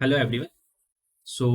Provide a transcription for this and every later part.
Hello everyone. सो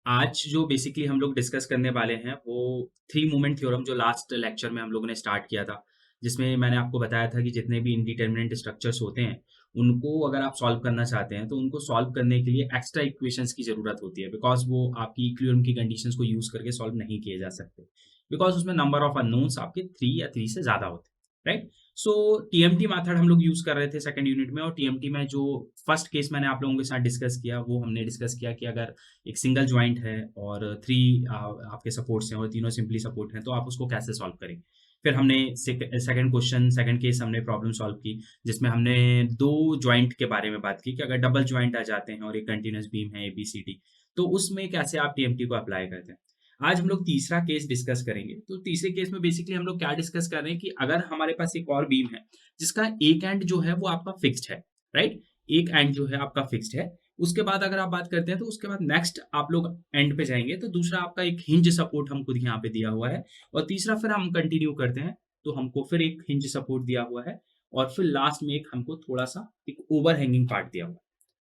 आज जो basically हम लोग डिस्कस करने वाले हैं वो थ्री मोमेंट थ्योरम जो लास्ट लेक्चर में हम लोगों ने स्टार्ट किया था, जिसमें मैंने आपको बताया था कि जितने भी इंडिटरमिनेट स्ट्रक्चर्स होते हैं उनको अगर आप सॉल्व करना चाहते हैं तो उनको सॉल्व करने के लिए एक्स्ट्रा इक्वेशंस की ज़रूरत होती है, बिकॉज वो आपकी इक्विलिब्रियम की कंडीशंस को यूज़ करके सॉल्व नहीं किए जा सकते, बिकॉज उसमें नंबर ऑफ अननोन्स आपके थ्री या थ्री से ज़्यादा होते हैं, राइट। सो टीएमटी मेथड हम लोग यूज़ कर रहे थे सेकंड यूनिट में, और टीएमटी में जो फर्स्ट केस मैंने आप लोगों के साथ डिस्कस किया वो हमने डिस्कस किया कि अगर एक सिंगल जॉइंट है और थ्री आपके सपोर्ट्स हैं और तीनों सिंपली सपोर्ट हैं तो आप उसको कैसे सॉल्व करेंगे। फिर हमने सेकंड क्वेश्चन सेकंड केस हमने प्रॉब्लम सॉल्व की, जिसमें हमने दो जॉइंट के बारे में बात की कि अगर डबल जॉइंट आ जाते हैं और एक कंटिन्यूस बीम है एबीसीडी, तो उसमें कैसे आप टीएमटी को अप्लाई करते हैं। आज हम लोग तीसरा केस डिस्कस करेंगे। तो तीसरे केस में बेसिकली हम लोग क्या डिस्कस कर रहे हैं कि अगर हमारे पास एक और बीम है जिसका एक एंड जो है वो आपका फिक्स्ड है, राइट। एक एंड जो है आपका फिक्स्ड है। उसके बाद अगर आप बात करते हैं तो उसके बाद नेक्स्ट आप लोग एंड पे जाएंगे तो दूसरा आपका एक हिंज सपोर्ट हमको यहाँ पे दिया हुआ है, और तीसरा फिर हम कंटिन्यू करते हैं तो हमको फिर एक हिंज सपोर्ट दिया हुआ है, और फिर लास्ट में एक हमको थोड़ा सा एक ओवर हैंगिंग पार्ट दिया हुआ है,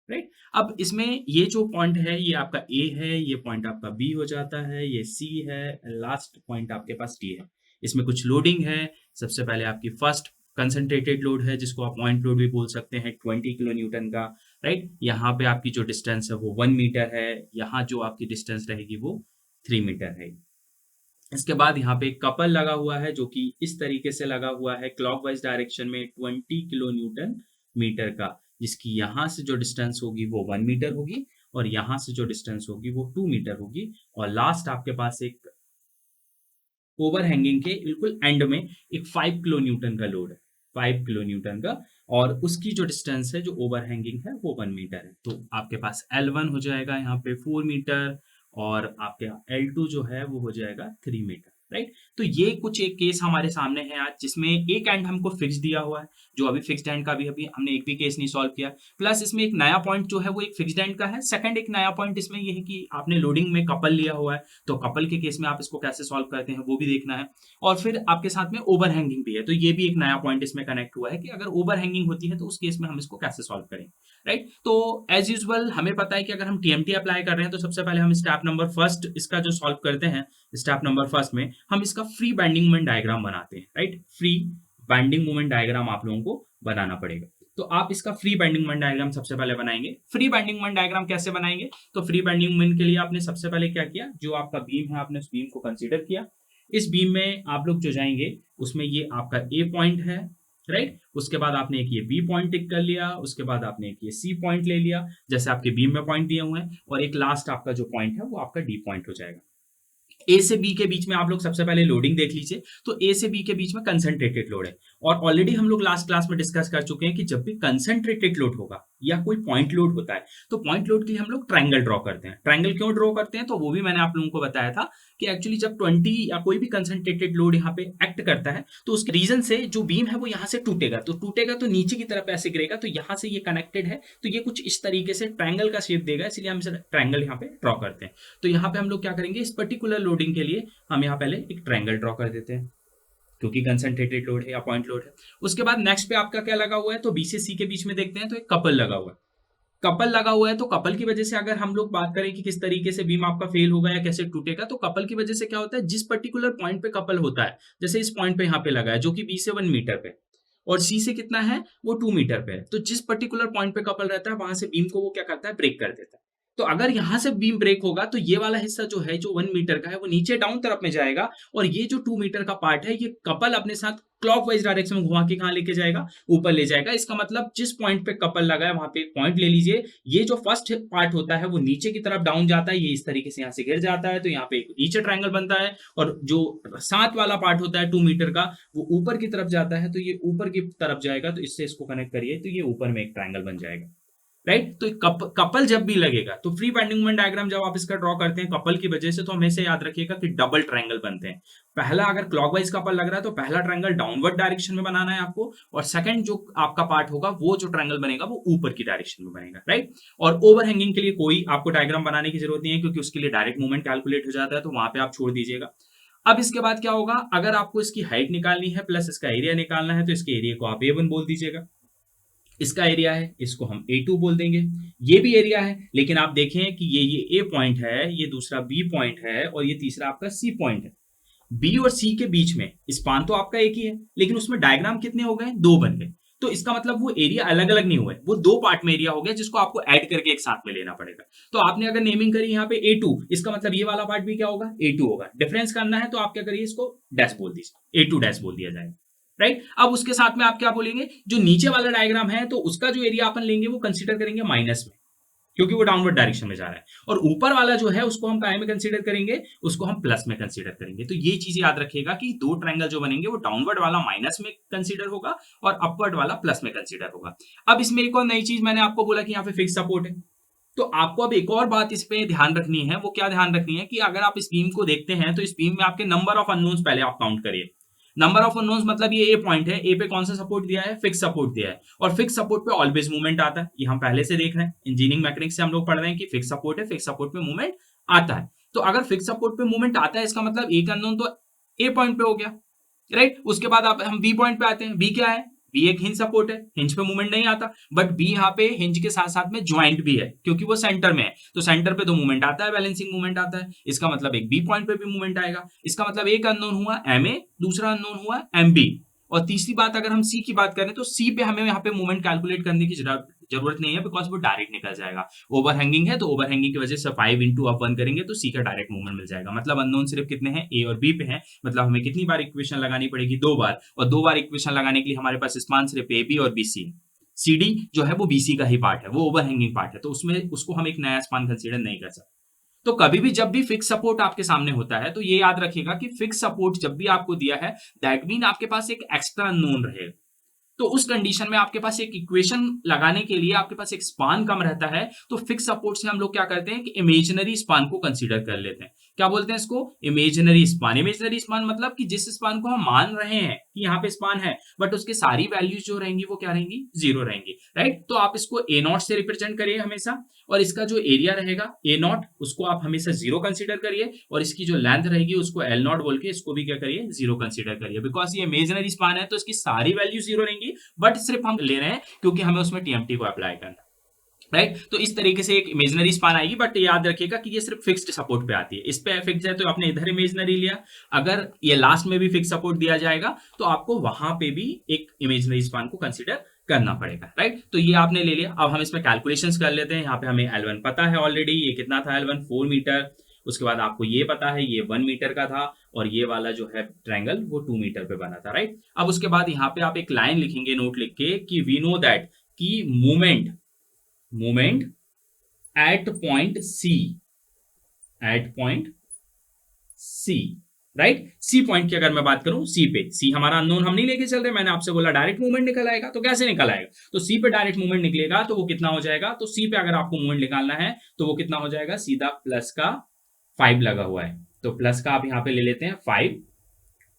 राइट। अब इसमें ये जो पॉइंट है ये आपका ए है, ये पॉइंट आपका बी हो जाता है, ये सी है, लास्ट पॉइंट आपके पास डी है। इसमें कुछ लोडिंग है। सबसे पहले आपकी फर्स्ट कंसंट्रेटेड लोड है जिसको आप पॉइंट लोड भी बोल सकते हैं, 20 किलो न्यूटन का, राइट। यहाँ पे आपकी जो डिस्टेंस है वो 1 मीटर है, यहाँ जो आपकी डिस्टेंस रहेगी वो 3 मीटर है। इसके बाद यहाँ पे एक कपल लगा हुआ है जो कि इस तरीके से लगा हुआ है क्लॉकवाइज डायरेक्शन में 20 किलो न्यूटन मीटर का, जिसकी यहाँ से जो डिस्टेंस होगी वो 1 मीटर होगी और यहाँ से जो डिस्टेंस होगी वो 2 मीटर होगी। और लास्ट आपके पास एक ओवर हैंगिंग के बिल्कुल एंड में एक 5 किलो न्यूटन का लोड है, 5 किलो न्यूटन का, और उसकी जो डिस्टेंस है जो ओवर हैंगिंग है वो 1 मीटर है। तो आपके पास L1 हो जाएगा यहाँ पे 4 मीटर, और आपके L2 जो है वो हो जाएगा 3 मीटर, राइट। तो ये कुछ एक केस हमारे सामने है आज, जिसमें एक एंड हमको फिक्स दिया हुआ है, जो अभी फिक्स्ड एंड का भी अभी हमने एक भी केस नहीं सॉल्व किया, प्लस इसमें एक नया पॉइंट जो है वो एक फिक्स्ड एंड का है। सेकंड एक नया पॉइंट इसमें ये है कि आपने लोडिंग में कपल लिया हुआ है, तो कपल के केस में आप इसको कैसे सॉल्व करते हैं वो भी देखना है। और फिर आपके साथ में ओवर हैंगिंग भी है, तो ये भी एक नया पॉइंट इसमें कनेक्ट हुआ है कि अगर ओवर हैंगिंग होती है तो उस केस में हम इसको कैसे सॉल्व करेंगे, राइट। तो एज यूजुअल हमें पता है कि अगर हम टीएमटी अप्लाई कर रहे हैं तो सबसे पहले हम स्टेप नंबर फर्स्ट इसका जो सॉल्व करते हैं, स्टेप नंबर फर्स्ट में हम इसका फ्री बाइंडिंग मोमेंट डायग्राम बनाते हैं, right. Free binding moment diagram आप लोगों को बनाना पड़ेगा। तो आप इसका फ्री बाइंडिंग मोमेंट डायग्राम सबसे पहले बनाएंगे। फ्री बाइंडिंग मोमेंट डायग्राम कैसे बनाएंगे? तो फ्री बाइंडिंग मोमेंट के लिए आपने सबसे पहले क्या किया, जो आपका बीम है आपने उस बीम को कंसीडर किया। इस बीम में आप लोग जो जाएंगे उसमें ये आपका ए पॉइंट है, राइट। उसके बाद आपने एक ये बी पॉइंट टिक कर लिया, उसके बाद आपने एक ये सी पॉइंट ले लिया जैसे आपके बीम में पॉइंट दिए हुए हैं, और एक लास्ट आपका जो पॉइंट है वो आपका डी पॉइंट हो जाएगा। ए से बी के बीच में आप लोग सबसे पहले लोडिंग देख लीजिए। तो ए से बी के बीच में कंसंट्रेटेड लोड है, और ऑलरेडी हम लोग लास्ट क्लास में डिस्कस कर चुके हैं कि जब भी कंसंट्रेटेड लोड होगा या कोई पॉइंट लोड होता है तो पॉइंट लोड के लिए हम लोग ट्रायंगल ड्रॉ करते हैं। ट्रायंगल क्यों ड्रॉ करते हैं तो वो भी मैंने आप लोगों को बताया था कि एक्चुअली जब 20 या कोई भी कंसंट्रेटेड लोड यहाँ पे एक्ट करता है तो उसके रीजन से जो बीम है वो यहाँ से टूटेगा, तो टूटेगा तो नीचे की तरफ ऐसे गिरेगा, तो यहाँ से ये कनेक्टेड है, तो ये कुछ इस तरीके से ट्रायंगल का शेप देगा, इसलिए हम इसे ट्रायंगल यहाँ पे ड्रॉ करते हैं। तो यहाँ पे हम लोग क्या करेंगे, इस पर्टिकुलर लोडिंग के लिए हम यहाँ पहले एक ट्रायंगल ड्रॉ कर देते हैं क्योंकि कंसंट्रेटेड लोड है या पॉइंट लोड है। उसके बाद नेक्स्ट पे आपका क्या लगा हुआ है, तो बी से सी के बीच में देखते हैं तो एक कपल लगा हुआ है। कपल लगा हुआ है तो कपल की वजह से अगर हम लोग बात करें कि किस तरीके से बीम आपका फेल होगा या कैसे टूटेगा, तो कपल की वजह से क्या होता है, जिस पर्टिकुलर पॉइंट पे कपल होता है, जैसे इस पॉइंट पे यहाँ पे लगा है जो कि बी से 1 मीटर पे और सी से कितना है वो 2 मीटर पे है, तो जिस पर्टिकुलर पॉइंट पे कपल रहता है वहां से बीम को वो क्या करता है, ब्रेक कर देता है। तो अगर यहां से बीम ब्रेक होगा तो ये वाला हिस्सा जो है जो 1 मीटर का है वो नीचे डाउन तरफ में जाएगा, और ये जो 2 मीटर का पार्ट है ये कपल अपने साथ क्लॉकवाइज डायरेक्शन में घुमा के कहां लेके जाएगा, ऊपर ले जाएगा। इसका मतलब जिस पॉइंट पे कपल लगा है वहां पे पॉइंट ले लीजिए, ये जो फर्स्ट पार्ट होता है वो नीचे की तरफ डाउन जाता है, ये इस तरीके से यहाँ से गिर जाता है, तो यहाँ पे एक नीचे ट्रायंगल बनता है, और जो साथ वाला पार्ट होता है 2 मीटर का वो ऊपर की तरफ जाता है, तो ये ऊपर की तरफ जाएगा, तो इससे इसको कनेक्ट करिए तो ये ऊपर में एक ट्रायंगल बन जाएगा, राइट। तो कपल जब भी लगेगा तो फ्री बाइंडिंग मोमेंट डायग्राम जब आप इसका ड्रॉ करते हैं कपल की वजह से, तो हमेशा याद रखिएगा कि डबल ट्रायंगल बनते हैं। पहला अगर क्लॉकवाइज कपल लग रहा है तो पहला ट्रायंगल डाउनवर्ड डायरेक्शन में बनाना है आपको, और सेकंड जो आपका पार्ट होगा वो जो ट्रायंगल बनेगा वो ऊपर की डायरेक्शन में बनेगा, राइट। और ओवर हैंगिंग के लिए कोई आपको डायग्राम बनाने की जरूरत नहीं है क्योंकि उसके लिए डायरेक्ट मूवमेंट कैलकुलेट हो जाता है, तो वहां पे आप छोड़ दीजिएगा। अब इसके बाद क्या होगा, अगर आपको इसकी हाइट निकालनी है प्लस इसका एरिया निकालना है तो इसके एरिया को आप A1 बोल दीजिएगा। इसका एरिया है, इसको हम A2 बोल देंगे। ये भी एरिया है, लेकिन आप देखें कि ये A पॉइंट है, ये दूसरा B पॉइंट है और ये तीसरा आपका C पॉइंट है। बी और सी के बीच में स्पान तो आपका एक ही है, लेकिन उसमें डायग्राम कितने हो गए, दो बन गए। तो इसका मतलब वो एरिया अलग अलग नहीं हुआ है, वो दो पार्ट में एरिया हो गया, जिसको आपको ऐड करके एक साथ में लेना पड़ेगा। तो आपने अगर नेमिंग करी यहाँ पे A2, इसका मतलब ये वाला पार्ट भी क्या होगा, A2 होगा। डिफरेंस करना है तो आप क्या करिए, इसको डैश बोल दीजिए, A2 डैश बोल दिया जाएगा। राइट, अब उसके साथ में आप क्या बोलेंगे, जो नीचे वाला डायग्राम है तो उसका जो एरिया अपन लेंगे वो कंसिडर करेंगे माइनस में, क्योंकि वो डाउनवर्ड डायरेक्शन में जा रहा है। और ऊपर वाला जो है उसको हम काय में कंसीडर करेंगे, उसको हम प्लस में कंसीडर करेंगे। तो ये चीज याद रखिएगा कि दो ट्रायंगल जो बनेंगे वो डाउनवर्ड वाला माइनस में कंसीडर होगा और अपवर्ड वाला प्लस में कंसीडर होगा। अब इसमें एक और नई चीज मैंने आपको बोला कि यहाँ पे फिक्स सपोर्ट है, तो आपको अब एक और बात इस पे ध्यान रखनी है। वो क्या ध्यान रखनी है कि अगर आप इस बीम को देखते हैं तो इस बीम में आपके नंबर ऑफ अननोन्स पहले आप काउंट करिए। नंबर ऑफ अननोन्स मतलब ये ए पॉइंट है, ए पे कौन सा सपोर्ट दिया है, फिक्स सपोर्ट दिया है। और फिक्स सपोर्ट पे ऑलवेज मूवमेंट आता है, ये हम पहले से देख रहे हैं, इंजीनियरिंग मैकेनिक्स से हम लोग पढ़ रहे हैं कि फिक्स सपोर्ट है, फिक्स सपोर्ट पे मूवमेंट आता है। तो अगर फिक्स सपोर्ट पे मूवमेंट आता है, इसका मतलब एक अननोन तो ए पॉइंट पे हो गया। राइट, उसके बाद आप हम बी पॉइंट पे आते हैं। बी क्या है, बी एक हिंज सपोर्ट है, हिंज पे मूवमेंट नहीं आता, बट बी यहाँ पे हिंज के साथ साथ में ज्वाइंट भी है, क्योंकि वो सेंटर में है। तो सेंटर पे तो मूवमेंट आता है, बैलेंसिंग मूवमेंट आता है। इसका मतलब एक बी पॉइंट पे भी मूवमेंट आएगा। इसका मतलब एक अननोन हुआ एम ए, दूसरा अननोन हुआ एम बी। और तीसरी बात अगर हम सी की बात करें तो सी पे हमें यहाँ पे मूवमेंट कैलकुलेट करने की जरूरत नहीं है, बिकॉज वो डायरेक्ट निकल जाएगा। ओवरहैंगिंग है तो ओवरहैंगिंग की वजह से 5 इंटू अप 1 करेंगे तो सी का डायरेक्ट मूवमेंट मिल जाएगा। मतलब अननोन सिर्फ कितने हैं, ए और बी पे हैं। मतलब हमें कितनी बार इक्वेशन लगानी पड़ेगी, दो बार। और दो बार इक्वेशन लगाने के लिए हमारे पास स्पान सिर्फ ए बी और बी सी। सी डी जो है वो बीसी का ही पार्ट है, वो ओवरहैंगिंग पार्ट है, तो उसमें उसको हम एक नया स्पान कंसीडर नहीं कर सकते। तो कभी भी जब भी फिक्स सपोर्ट आपके सामने होता है तो ये याद रखिएगा कि फिक्स सपोर्ट जब भी आपको दिया है, दैट मीन आपके पास एक एक्स्ट्रा अननोन रहेगा। तो उस कंडीशन में आपके पास एक इक्वेशन लगाने के लिए आपके पास एक स्पान कम रहता है, तो फिक्स सपोर्ट से हम लोग क्या करते हैं कि इमेजिनरी स्पान को कंसीडर कर लेते हैं। क्या बोलते हैं इसको, इमेजिनरी स्पान। इमेजिनरी स्पान मतलब कि जिस स्पान को हम मान रहे हैं कि यहाँ पे स्पान है, बट उसके सारी वैल्यूज जो रहेंगी वो क्या रहेंगी, जीरो रहेंगी। राइट, तो आप इसको ए नॉट से रिप्रेजेंट करिए हमेशा, और इसका जो एरिया रहेगा ए नॉट उसको आप हमेशा जीरो कंसीडर करिए, और इसकी जो लेंथ रहेगी उसको एल नॉट बोल के इसको भी क्या करिए, जीरो कंसीडर करिए। बिकॉज ये इमेजिनरी स्पान है तो इसकी सारी वैल्यू जीरो रहेंगी, बट सिर्फ हम ले रहे हैं क्योंकि हमें उसमें टीएमटी को अप्लाई करना। राइट, तो इस तरीके से एक इमेजिनरी स्पान आएगी, बट याद रखिएगा कि ये सिर्फ फिक्स्ड सपोर्ट पे आती है। इस पे फिक्स है तो आपने इधर इमेजिनरी लिया, अगर ये लास्ट में भी फिक्स सपोर्ट दिया जाएगा तो आपको वहां पे भी एक इमेजिनरी स्पान को कंसीडर करना पड़ेगा। राइट, तो ये आपने ले लिया। अब हम इसमें कैलकुलेशंस कर लेते हैं। यहाँ पे हमें L1 पता है ऑलरेडी, ये कितना था L1, 4 मीटर। उसके बाद आपको ये पता है ये 1 मीटर का था, और ये वाला जो है ट्रायंगल वो 2 मीटर पे बना था। राइट, अब उसके बाद यहाँ पे आप एक लाइन लिखेंगे नोट लिख के कि वी नो दैट कि movement at point C. Right, C point की अगर मैं बात करूं, सी पे, सी हमारा अननोन हम नहीं लेके चल रहे, मैंने आपसे बोला डायरेक्ट मूवमेंट निकल आएगा। तो कैसे निकल आएगा, तो सी पे डायरेक्ट मूवमेंट निकलेगा तो वो कितना हो जाएगा, तो सी पे अगर आपको मूवमेंट निकालना है तो वो कितना हो जाएगा, सीधा प्लस का 5 लगा हुआ है, तो प्लस का आप यहां पे ले लेते हैं 5,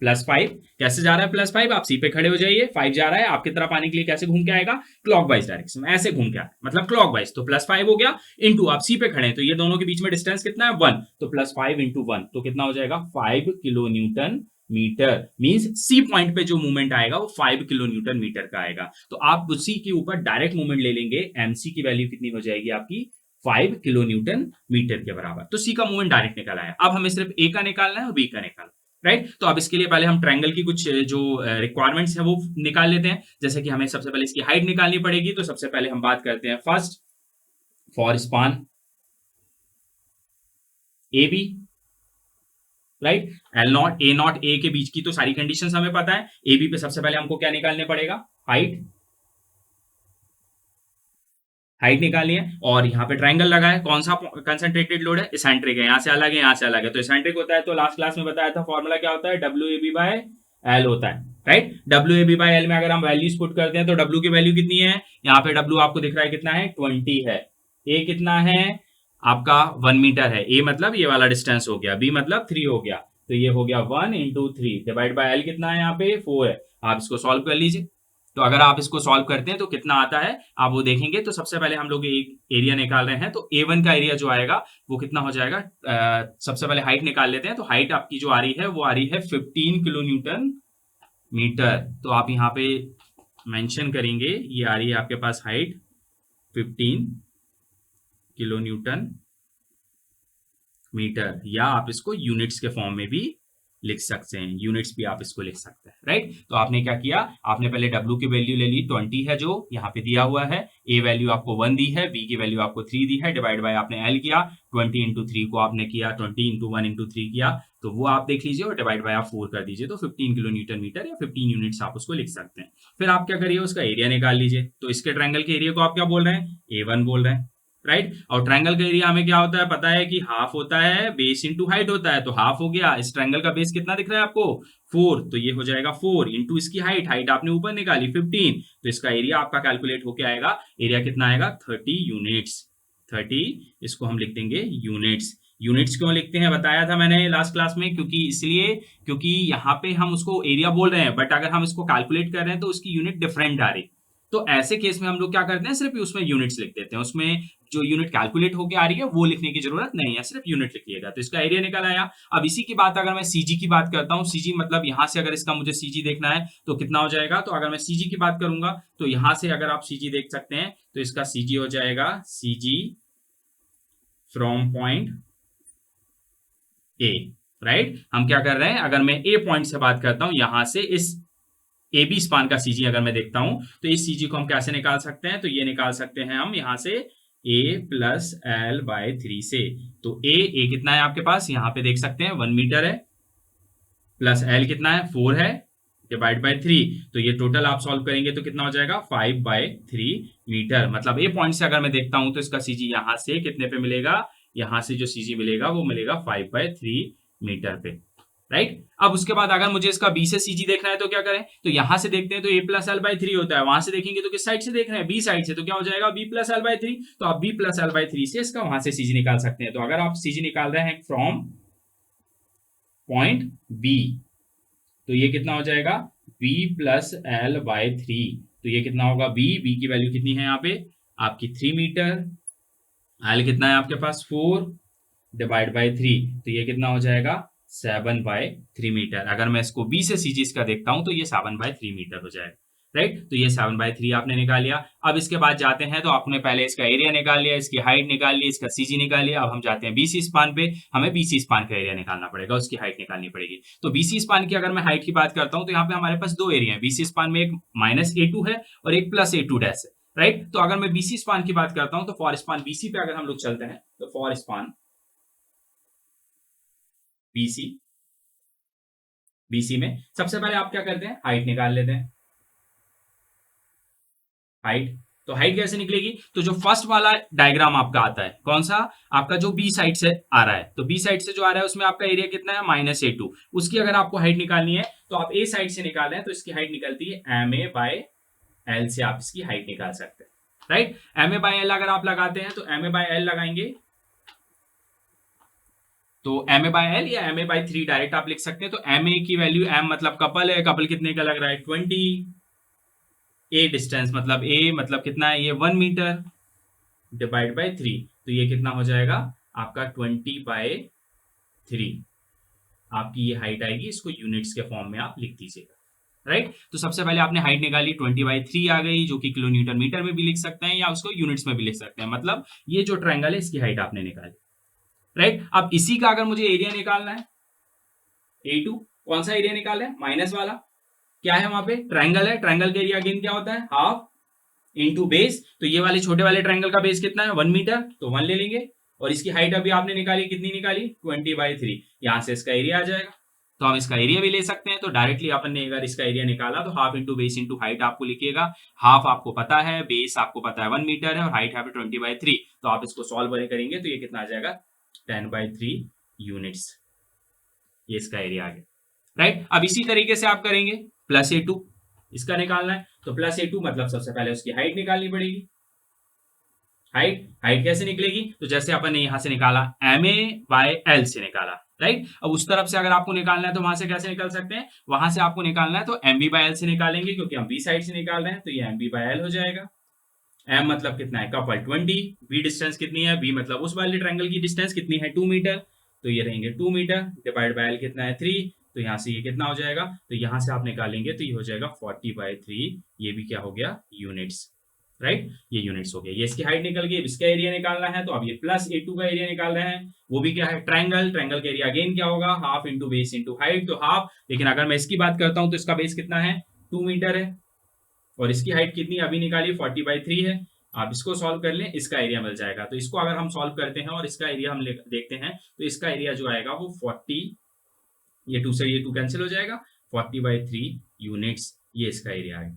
+5 कैसे जा रहा है, +5 आप सी पे खड़े हो जाइए, 5 जा रहा है आपकी तरफ आने के लिए कैसे घूम के आएगा, क्लॉकवाइज डायरेक्शन में ऐसे घूम के आएगा, मतलब क्लॉकवाइज। तो +5 हो गया, इंटू आप सी पे खड़े हैं तो ये दोनों के बीच में डिस्टेंस कितना है, 1, तो +5 इंटू 1 तो कितना हो जाएगा, 5 kilo newton metre. Means C point पे जो मूवमेंट आएगा वो 5 किलो न्यूटन मीटर का आएगा। तो आप उसी के ऊपर डायरेक्ट मूवमेंट ले लेंगे, एमसी की वैल्यू कितनी हो जाएगी आपकी, 5 किलो न्यूटन मीटर के बराबर। तो सी का मूवमेंट डायरेक्ट निकल आया। अब हमें सिर्फ ए का निकालना है और बी का निकालना है। राइट, तो अब इसके लिए पहले हम ट्रायंगल की कुछ जो रिक्वायरमेंट्स है वो निकाल लेते हैं। जैसे कि हमें सबसे पहले इसकी हाइट निकालनी पड़ेगी, तो सबसे पहले हम बात करते हैं first for span A B. Right, L naught A not A के बीच की तो सारी कंडीशंस हमें पता है। ए बी पे सबसे पहले हमको क्या निकालने पड़ेगा, हाइट निकालनी है। और यहाँ पे ट्रायंगल लगा है, कौन सा कंसंट्रेटेड लोड है, इसेंट्रिक है, यहाँ से अलग है यहाँ से अलग है। तो इसेंट्रिक होता है तो लास्ट क्लास में बताया था फॉर्मूला क्या होता है, WAB/L होता है। राइट, WAB/L में अगर हम वैल्यूज पुट करते हैं तो W की वैल्यू कितनी है, यहाँ पे W आपको दिख रहा है कितना है, 20 है। A कितना है आपका, 1 मीटर है। A मतलब ये वाला डिस्टेंस हो गया, B मतलब 3 हो गया, तो ये हो गया 1 इंटू 3 डिवाइड बाय L कितना है यहाँ पे 4 है। आप इसको सॉल्व कर लीजिए। तो अगर आप इसको सॉल्व करते हैं तो कितना आता है आप वो देखेंगे। तो सबसे पहले हम लोग एक एरिया निकाल रहे हैं, तो A1 का एरिया जो आएगा वो कितना हो जाएगा, सबसे पहले हाइट निकाल लेते हैं। तो हाइट आपकी जो आ रही है वो आ रही है 15 किलो न्यूटन मीटर। तो आप यहाँ पे मेंशन करेंगे, ये आ रही है आपके पास हाइट 15 किलो न्यूटन मीटर, या आप इसको यूनिट्स के फॉर्म में भी लिख सकते हैं, यूनिट्स भी आप इसको लिख सकते हैं, राइट। तो आपने क्या किया, आपने पहले W की वैल्यू ले ली 20 है जो यहाँ पे दिया हुआ है, A वैल्यू आपको 1 दी है, B की वैल्यू आपको 3 दी है, डिवाइड बाय आपने L किया, 20 इंटू 3 को आपने किया, 20 इंटू 1 इंटू 3 किया, तो वो आप देख लीजिए, और डिवाइड बाय आप 4 कर दीजिए, तो 15 किलो न्यूटन मीटर या 15 यूनिट्स आप उसको लिख सकते हैं। फिर आप क्या करिए, उसका एरिया निकाल लीजिए। तो इसके ट्रायंगल के एरिया को आप क्या बोल रहे हैं, A1 बोल रहे हैं, राइट। और ट्रायंगल का एरिया हमें क्या होता है पता है कि हाफ होता है बेस इंटू हाइट होता है, तो हाफ हो गया। इस ट्रायंगल का बेस कितना दिख रहा है आपको, 4, तो ये हो जाएगा 4 इंटू इसकी हाइट, हाइट आपने ऊपर निकाली 15, तो इसका एरिया आपका कैलकुलेट होके आएगा, एरिया कितना आएगा 30 यूनिट्स, 30 इसको हम लिख देंगे यूनिट्स। यूनिट्स क्यों लिखते हैं बताया था मैंने लास्ट क्लास में, क्योंकि इसलिए क्योंकि यहाँ पे हम उसको एरिया बोल रहे हैं, बट अगर हम इसको कैलकुलेट कर रहे हैं तो उसकी यूनिट डिफरेंट आ रही, तो ऐसे केस में हम लोग क्या करते हैं, सिर्फ उसमें यूनिट्स लिख देते हैं, उसमें जो यूनिट कैलकुलेट होके आ रही है वो लिखने की जरूरत नहीं है, सिर्फ यूनिट लिखिएगा। तो इसका एरिया निकल आया। अब इसी की बात अगर मैं सीजी की बात करता हूँ, सीजी मतलब यहां से अगर इसका मुझे सीजी देखना है तो कितना हो जाएगा, तो अगर मैं सीजी की बात करूंगा तो यहां से अगर आप सीजी देख सकते हैं तो इसका सीजी हो जाएगा CG from point A, right. हम क्या कर रहे हैं, अगर मैं ए पॉइंट से बात करता हूं, यहां से इस ए बी स्पान का सीजी अगर मैं देखता हूं तो इस सीजी को हम कैसे निकाल सकते हैं, तो ये निकाल सकते हैं हम यहां से a प्लस एल बाय 3 से। तो a कितना है आपके पास, यहां पे देख सकते हैं 1 मीटर है, प्लस l कितना है 4 है, डिवाइड बाय 3, तो ये टोटल आप सॉल्व करेंगे तो कितना हो जाएगा 5 बाय 3 मीटर। मतलब ए पॉइंट से अगर मैं देखता हूं तो इसका सीजी यहां से कितने पे मिलेगा, यहां से जो सीजी मिलेगा वो मिलेगा 5 बाय 3 मीटर पे, राइट। अब उसके बाद अगर मुझे इसका बी से सीजी देखना है तो क्या करें, तो यहां से देखते हैं तो a प्लस एल बाई 3 होता है, वहां से देखेंगे तो किस साइड से देख रहे हैं, बी साइड से, तो क्या हो जाएगा b प्लस एल बाई 3, तो आप b प्लस एल बाई 3 से इसका वहां से सीजी निकाल सकते हैं। तो अगर आप सीजी निकाल रहे हैं फ्रॉम पॉइंट b, तो ये कितना हो जाएगा b प्लस एल बाई 3, तो ये कितना होगा b की वैल्यू कितनी है यहाँ पे आपकी 3 मीटर, l कितना है आपके पास 4 डिवाइड बाई 3, तो ये कितना हो जाएगा 7 बाय 3 मीटर। अगर मैं इसको b से सीजी इसका देखता हूं तो ये 7 बाय 3 मीटर हो जाएगा, राइट। तो ये 7 बाय 3 आपने निकाल लिया। अब इसके बाद जाते हैं, तो आपने पहले इसका एरिया निकाल लिया, इसकी हाइट निकाल ली, इसका सीजी निकाल लिया। अब हम जाते हैं बीसी स्पान पे, हमें बीसी स्पान का एरिया निकालना पड़ेगा, उसकी हाइट निकालनी पड़ेगी। तो बीसी स्पान की अगर मैं हाइट की बात करता हूं तो यहाँ पे हमारे पास दो एरिया है बीसी स्पान में, एक -a2 है और एक +a2 डैश है, राइट। तो अगर मैं बीसी स्पान की बात करता हूं तो फॉर स्पान बीसी पे अगर हम लोग चलते हैं तो फॉर स्पान बीसी, बीसी में सबसे पहले आप क्या करते हैं, हाइट निकाल लेते हैं, हाइट। तो हाइट कैसे निकलेगी, तो जो फर्स्ट वाला डायग्राम आपका आता है कौन सा, आपका जो बी साइड से आ रहा है, तो बी साइड से जो आ रहा है उसमें आपका एरिया कितना है -a2, उसकी अगर आपको हाइट निकालनी है तो आप ए साइड से निकाल रहे हैं तो इसकी हाइट निकलती है ma बाय एल से आप इसकी हाइट निकाल सकते हैं, राइट। ma बाय एल अगर आप लगाते हैं तो ma बाय एल लगाएंगे तो ma बाय एल या ma बाय 3 डायरेक्ट आप लिख सकते हैं। तो ma की वैल्यू m मतलब कपल है, कपल कितने का लग रहा है 20, a डिस्टेंस मतलब a मतलब कितना है ये 1 मीटर डिवाइड बाय 3, तो ये कितना हो जाएगा आपका 20 बाय 3 आपकी ये हाइट आएगी, इसको यूनिट्स के फॉर्म में आप लिख दीजिएगा, राइट। तो सबसे पहले आपने हाइट निकाली 20 बाई 3 आ गई, जो कि किलो न्यूटन मीटर में भी लिख सकते हैं या उसको यूनिट्स में भी लिख सकते हैं, मतलब ये जो ट्रायंगल है इसकी हाइट आपने निकाली, राइट। अब इसी का अगर मुझे एरिया निकालना है A2, कौन सा एरिया निकालना है, माइनस वाला, क्या है वहां पे ट्रायंगल है, ट्रायंगल का एरिया अगेन क्या होता है हाफ इंटू बेस, तो ये वाले छोटे वाले ट्रायंगल का बेस कितना है 1 मीटर, तो 1 ले लेंगे, और इसकी हाइट अभी आपने निकाली कितनी निकाली 20 बाई 3, यहां से इसका एरिया आ जाएगा, तो हम इसका एरिया भी ले सकते हैं। तो डायरेक्टली अपन ने अगर इसका एरिया निकाला तो half into base into height आपको लिखिएगा, हाफ आपको पता है, बेस आपको पता है 1 मीटर है और हाइट है 20 बाई 3, तो आप इसको सॉल्व करेंगे तो ये कितना आ जाएगा 10 बाई 3 यूनिट्स, ये इसका एरिया आ गया, राइट। अब इसी तरीके से आप करेंगे +a2, इसका निकालना है तो +a2 मतलब सबसे पहले उसकी हाइट निकालनी पड़ेगी, हाइट कैसे निकलेगी, तो जैसे अपन ने यहां से निकाला ma बाय एल से निकाला, राइट। अब उस तरफ से अगर आपको निकालना है तो वहां से कैसे निकाल सकते हैं, वहां से आपको निकालना है तो mb बाय एल से निकालेंगे, क्योंकि हम बी साइड से निकाल रहे हैं, तो ये mb बाय एल हो जाएगा। m मतलब कितना है कपल 20, b डिस्टेंस कितनी है, b मतलब उस वाले ट्रायंगल की डिस्टेंस कितनी है 2 मीटर, तो ये रहेंगे 2 मीटर डिवाइड बाय एल कितना है 3, तो यहाँ से ये कितना हो जाएगा, तो यहाँ से आप निकालेंगे तो ये हो जाएगा 40/3, ये भी क्या हो गया, यूनिट्स, राइट, ये यूनिट्स हो गया। ये इसकी हाइट निकल गई, इसका एरिया निकालना है, तो अब ये प्लस A2 का एरिया निकाल रहे हैं, वो भी क्या है, ट्रायंगल, ट्रायंगल का एरिया अगेन क्या होगा, half into base into height, तो हाफ, लेकिन अगर मैं इसकी बात करता हूं तो इसका बेस कितना है, 2 मीटर है, और इसकी हाइट कितनी अभी निकाली, 40/3 है। आप इसको सॉल्व कर लें, इसका एरिया मिल जाएगा। तो इसको अगर हम सॉल्व करते हैं और इसका एरिया हम देखते हैं, तो इसका एरिया जो आएगा वो 40, ये 2 से ये 2 कैंसिल हो जाएगा, 40/3 यूनिट्स, ये इसका एरिया है,